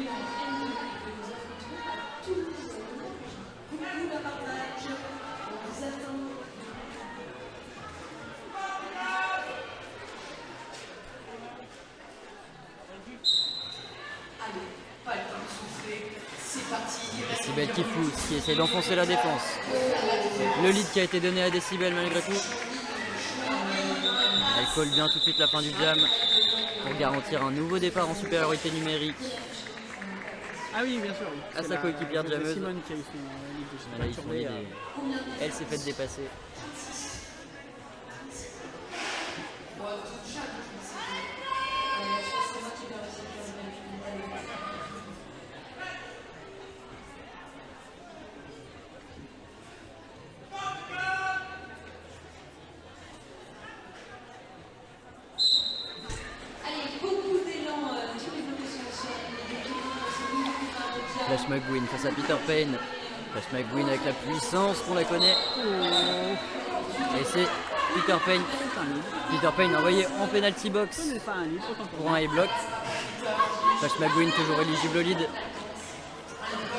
Décibel qui pousse, qui essaie d'enfoncer la défense. Le lead qui a été donné à Décibel malgré tout. Elle colle bien tout de suite la fin du jam pour garantir un nouveau départ en supériorité numérique. Ah oui, bien sûr. Oui. À C'est sa la- coéquipière c'est jammeuse. Simone qui a eu son lead de Elle a eu son lead et elle s'est faite dépasser. Allez, beaucoup d'élan du développement social. Flash McGuinn face à Peter Payne. Flash McGuinn avec la puissance qu'on la connaît. Et c'est Peter Payne. C'est un lead. Peter Payne envoyé en penalty box Ce n'est pas un lead, autant pour pour moi. un high block. Flash McGuinn toujours éligible au lead.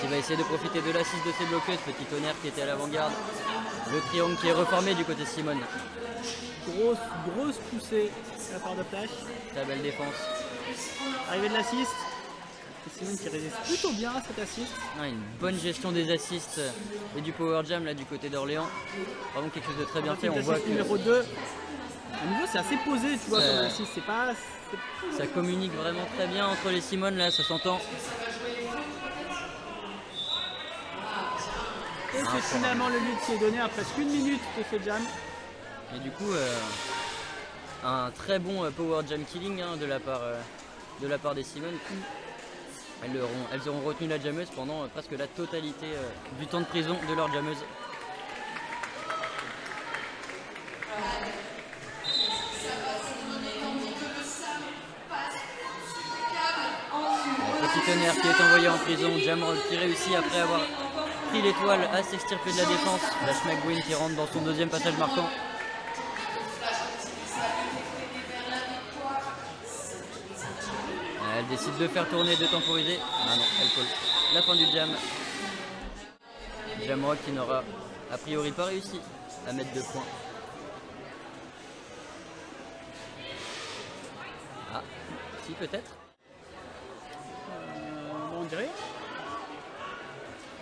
Qui va essayer de profiter de l'assist de ses bloqueuses. Petit tonnerre qui était à l'avant-garde. Le triangle qui est reformé du côté Simone. Grosse poussée de la part de Flash. Très belle défense. Arrivée de l'assist. Et Simone qui résiste plutôt bien à cet assist. Ah, une bonne gestion des assists et du power jam là du côté d'Orléans. Vraiment quelque chose de très bien fait. On voit L'assist que numéro 2. À nouveau, c'est assez posé, tu vois, Ça- comme assist. C'est pas. ça communique vraiment très bien entre les Simone là, ça s'entend. Et c'est finalement le lead qui est donné à presque 1 minute de ce jam. Et du coup, un très bon power jam killing hein, de la part des Simone. Elles auront retenu la jammeuse pendant presque la totalité du temps de prison de leur jammeuse. Petit tonnerre qui est envoyé en prison, Jamrock qui réussit après avoir pris l'étoile à s'extirper de la défense. Flash McGuinn qui rentre dans son deuxième passage marquant. Elle décide de faire tourner, de temporiser. Ah non, elle colle. La fin du jam. Jamrock qui n'aura a priori pas réussi à mettre 2 points. Ah, si peut-être. On dirait.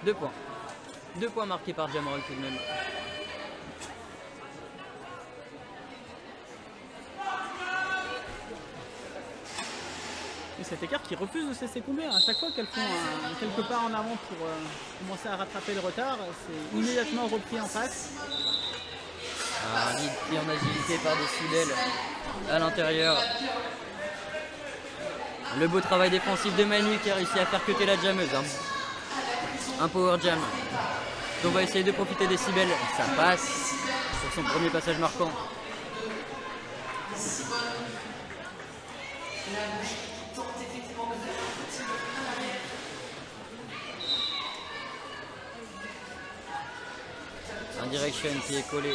2 points. 2 points marqués par Jamrock tout de même. Et cet écart qui refuse de se laisser combler. À chaque fois qu'elles font quelques pas en avant pour commencer à rattraper le retard, c'est immédiatement repris en face. Un lead pris en agilité par des Sudel à l'intérieur. Le beau travail défensif de Manu qui a réussi à faire cutter la jammeuse. Un power jam. On va essayer de profiter des Cybèles. Ça passe sur son premier passage marquant. Un direction qui est collé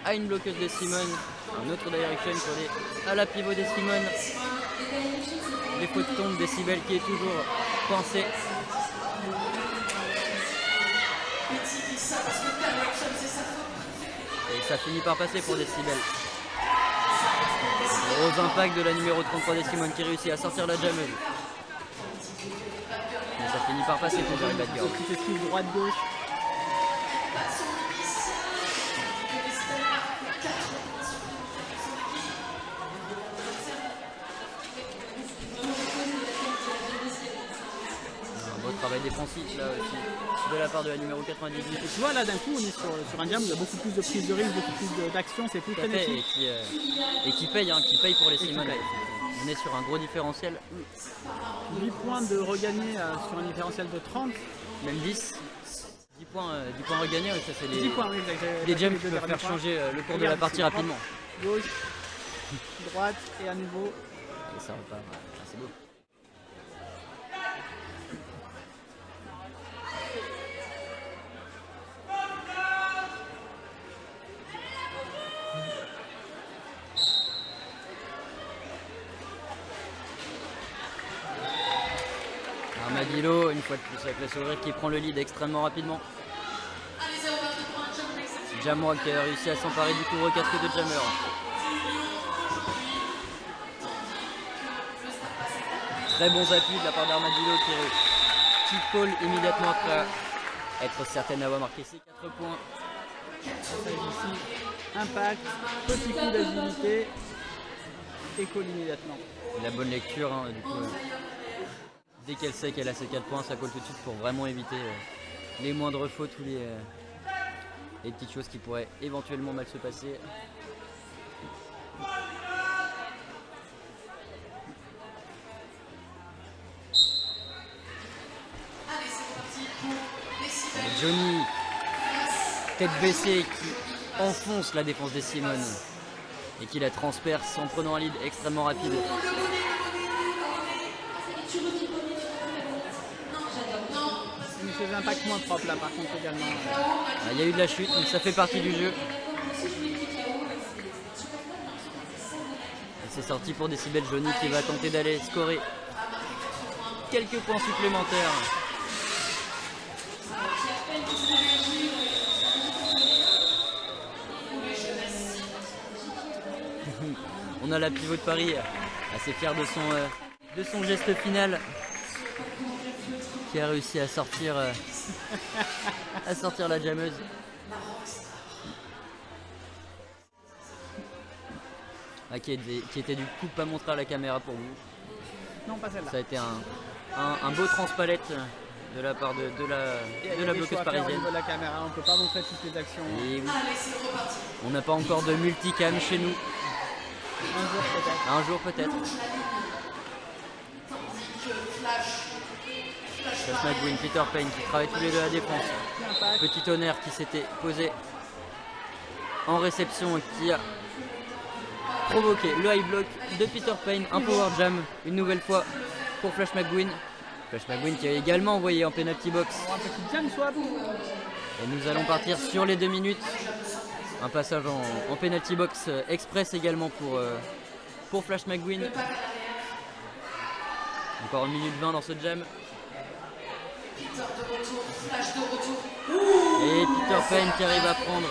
à une bloqueuse des Simone. Un autre direction collé à la pivot des Simone. Les fautes tombent des Cybèles qui est toujours coincé. Et ça finit par passer pour des Cybèles. Gros impact de la numéro 33 des Simone qui réussit à sortir la jammeuse. Mais ça finit par passer pour les bad girls. Petite esquive droite-gauche. Travail défensif là aussi de la part de la numéro 98. Et tu vois là d'un coup on est sur un jam où il y a beaucoup plus de prise de risque, beaucoup plus d'action, c'est plus frénétique. Et qui paye pour les Simone. On est sur un gros différentiel. 8 points de regagner sur un différentiel de 30. Même 10. 10 points regagnés, ça c'est les, 10 points, oui, les jams qui peuvent faire changer le cours de la partie rapidement. Gauche, droite et à nouveau. Et ça repart. Ah, c'est beau. Armadillo, une fois de plus avec la sourire qui prend le lead extrêmement rapidement. Jamrock qui a réussi à s'emparer du couvre-casque de Jammer. Très bons appuis de la part d'Armadillo qui call immédiatement après être certaine d'avoir marqué ses 4 points. Ici, impact, petit coup d'agilité et call immédiatement. La bonne lecture, hein, du coup. Dès qu'elle sait qu'elle a ses 4 points, ça colle tout de suite pour vraiment éviter les moindres fautes ou les petites choses qui pourraient éventuellement mal se passer. Et Johnny, tête baissée, qui enfonce la défense des Simone et qui la transperce en prenant un lead extrêmement rapide. Ces impacts moins propres là par contre également. Il y a eu de la chute, mais ça fait partie du jeu. C'est sorti pour Décibel. Johnny qui va tenter d'aller scorer quelques points supplémentaires. On a la pivot de Paris assez fière de son geste final. Qui a réussi à sortir la jammeuse. Ah, qui était du coup pas montré à la caméra pour vous. Non, pas celle-là. Ça a été un beau transpalette de la part de Il y a la des bloqueuse choix à faire au parisienne. niveau de la caméra, on peut pas montrer toutes les actions. Et oui, Allez, c'est reparti. on n'a pas encore de multicam chez nous. Un jour peut-être. Un jour peut-être. Bouge la ligne. Tandis que Flash Flash McGuinn, Peter Payne qui travaillent tous les deux à la défense. Impact. Petit tonnerre qui s'était posé en réception et qui a provoqué le high block de Peter Payne. Un power jam une nouvelle fois pour Flash McGuinn. Flash McGuinn qui a également envoyé en penalty box. Un petit jam swap. Et nous allons partir sur les 2 minutes. Un passage en penalty box express également pour Flash McGuinn. Encore 1 minute 20 dans ce jam. Peter de retour, Flash de retour. Et Peter Payne qui arrive à prendre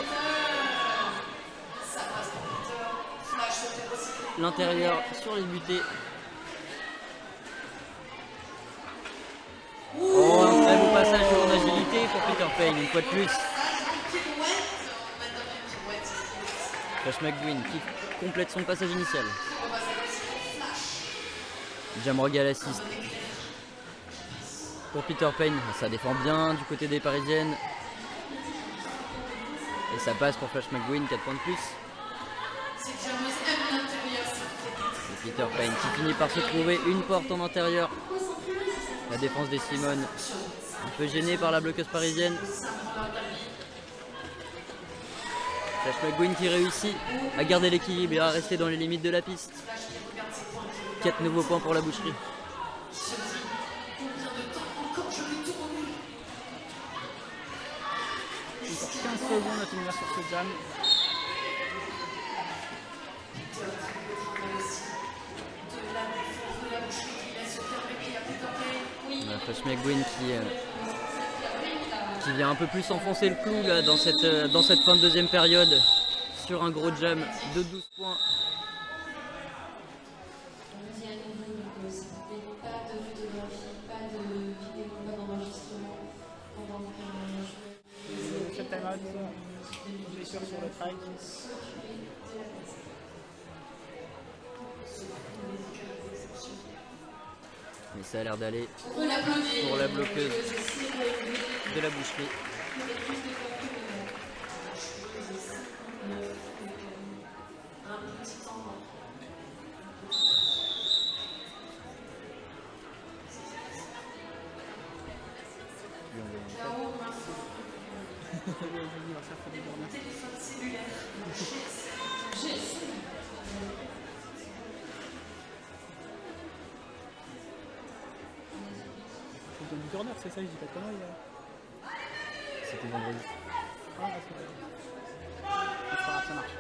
Ça passe pour Peter. Flash se fait recycler. l'intérieur sur les butées. Oh, un très beau passage en agilité pour Peter Payne une fois de plus. Flash en pirouette. On va donner une pirouette. Flash McGuinn qui complète son passage initial. On va s'amuser. Flash. Jamrogal assist pour Peter Payne. Ça défend bien du côté des Parisiennes. Et ça passe pour Flash McGuinn, 4 points de plus. C'est Jameuse aime l'intérieur. Ça fait Et Peter Payne qui finit par se trouver une porte en intérieur. La défense des Simone un peu gênée par la bloqueuse parisienne. Flash McGuinn qui réussit à garder l'équilibre et à rester dans les limites de la piste. 4 nouveaux points pour la boucherie. combien de temps encore je vais tourner. Encore 15 secondes à tenir sur ce jam. Flash McGuinn qui vient un peu plus enfoncer le clou là, dans cette fin de deuxième période sur un gros jam de 12 points. On dit à nouveau, donc s'il vous plaît, pas de photographie, pas de vidéo, pas d'enregistrement pendant que Cette time-out, blessure sur le track. Mais ça a l'air d'aller On l'applaudit. pour la bloqueuse de la boucherie. L'anniversaire pour les journées. Téléphone cellulaire. C'est du corner, c'est ça, je dis pas de conneries là. C'était vendredi. Ah, c'est vrai. C'est pas grave, ça marche.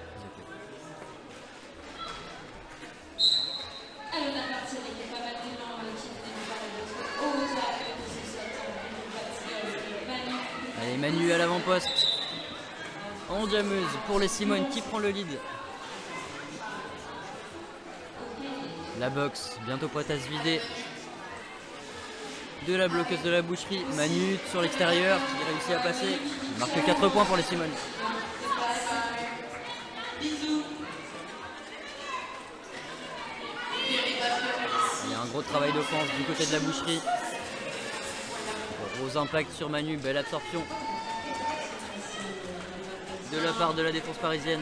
Alors, on a parti avec pas mal d'élan qui venaient par notre haut tacle de ce soir. Allez, Manu à l'avant-poste. En jameuse pour les Simone qui prend le lead. La boxe bientôt prête à se vider. De la bloqueuse de la boucherie, Manu sur l'extérieur qui réussit à passer. Il marque 4 points pour les Simone. Il y a un gros travail d'offense du côté de la boucherie. Gros impact sur Manu, belle absorption de la part de la défense parisienne.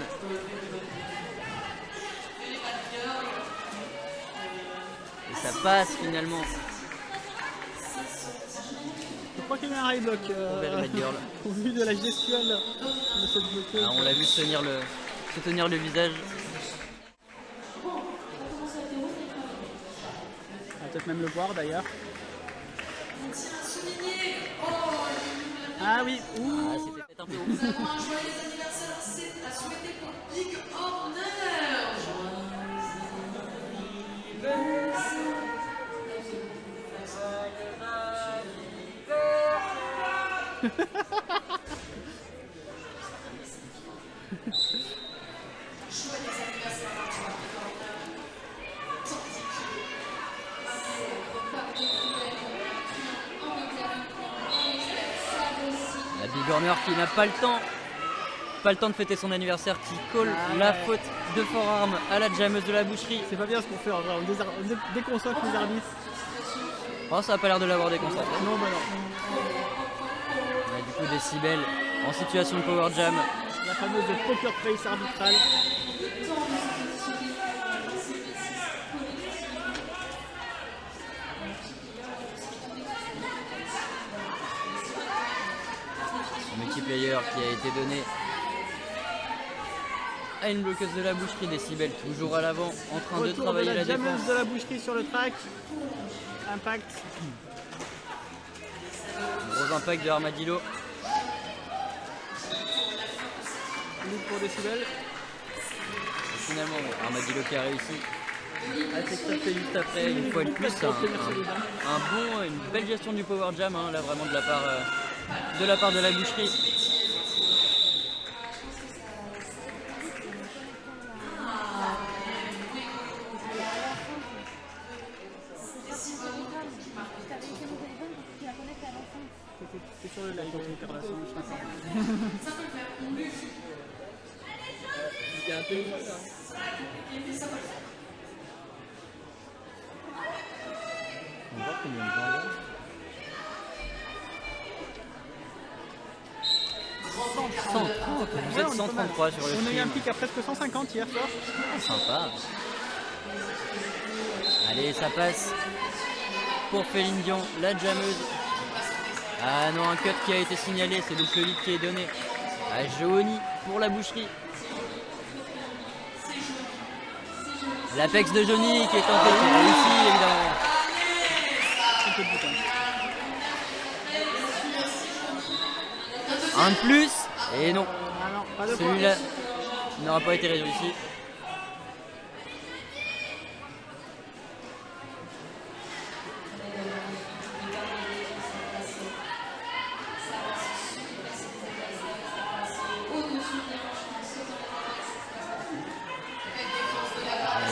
Et ça passe finalement Je crois qu'il y a eu un high block vers Red Girl. au vu de la gestuelle de cette bloqueuse. Ah, on l'a vu se tenir le visage. On va peut-être même le voir d'ailleurs. Ah oui, Ah, ouh, c'était peut-être un peu haut. Nous avons un joyeux anniversaire à souhaiter pour Big Horner. La Big Horner qui n'a pas le temps de fêter son anniversaire, qui colle la faute de forearm à la jameuse de la boucherie. c'est pas bien ce qu'on fait en vrai, on déconcentre les arbitres. Oh, ça a pas l'air de l'avoir déconcentré. Non, bah non. On a du coup Décibel en situation de power jam. La fameuse poker face arbitrale. Un multiplayer qui a été donné à une bloqueuse de la boucherie. Décibel toujours à l'avant en train de Retour travailler de la la jammeuse défense. de la boucherie sur le track. Impact. Gros impact de Armadillo. Lead pour Décibel. Et finalement, Armadillo qui a réussi à s'extraper juste après, une fois de plus, une belle gestion du power jam, hein, là vraiment de la part de la boucherie. C'est sur le live, donc je la son, je pense. Il y a un téléphone là. On va voir combien de gens il y a. 130, vous êtes 133 sur le On a eu un stream. pic à presque 150 hier soir. Sympa. Allez, ça passe pour Féline Dion, la jammeuse. Ah non, un cut qui a été signalé, c'est donc le lead qui est donné à Johnny pour la boucherie. L'apex de Johnny qui est tenté, qui réussit évidemment. Un peu de bouton. Un de plus, et non, Ah non, pas de celui-là n'aura pas été réussi.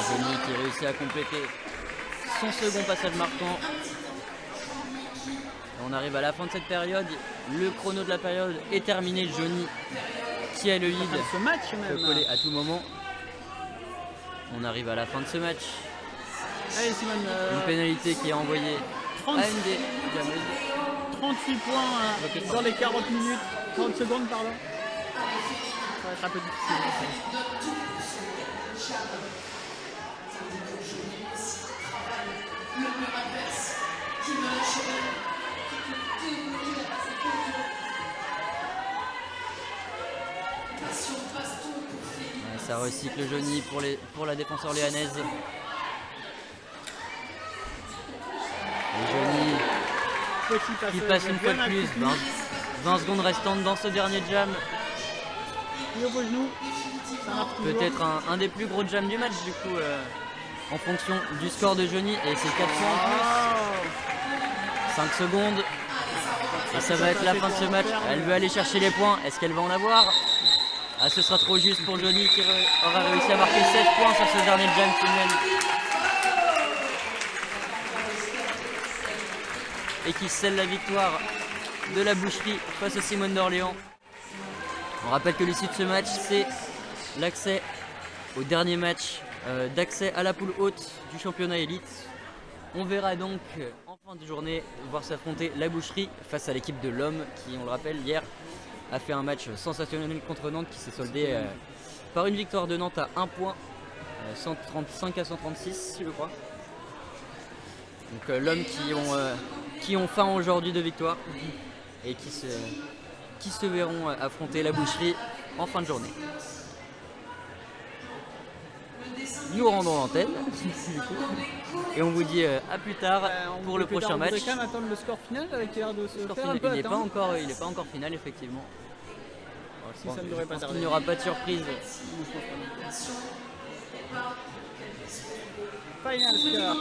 Johnny qui réussit à compléter son second passage marquant. Et on arrive à la fin de cette période. Le chrono de la période est terminé. Johnny qui a le lead. Ce match Peut même. coller à tout moment. On arrive à la fin de ce match. Allez Simone, Une pénalité qui est envoyée 30, à une des jameuses. 38 points dans les 40 minutes, 30 secondes pardon. Ça va être un peu difficile. Ça recycle Johnny pour la défense orléanaise. Et Johnny Petit passage, qui passe une fois de bien plus. accroupi. 20 secondes restantes dans ce dernier jam. Puis au beau genou, ça marche toujours. Peut-être un des plus gros jams du match du coup en fonction du score de Johnny. Et c'est 4 points en plus. 5 secondes. Et ça va être la fin de ce match. Elle veut aller chercher les points. Est-ce qu'elle va en avoir? Ah, ce sera trop juste pour Johnny qui aura réussi à marquer 16 points sur ce dernier jam final. Et qui scelle la victoire de la boucherie face aux Simone d'Orléans. On rappelle que l'issue de ce match, c'est l'accès au dernier match d'accès à la poule haute du championnat élite. On verra donc en fin de journée voir s'affronter la boucherie face à l'équipe de l'Homme qui, on le rappelle, hier a fait un match sensationnel contre Nantes qui s'est soldé par une victoire de Nantes à 1 point, 135 à 136 je crois. Donc l'Homme qui ont faim aujourd'hui de victoire et qui se verront affronter la boucherie en fin de journée. Nous rendons l'antenne et on vous dit à plus tard pour le prochain match. On voudrait quand même attendre le score final avec l'air de se Le score faire final, un peu il n'est pas attendre. encore final effectivement. Si ça ne devrait pas tarder. Il n'y aura pas de surprise. Final score.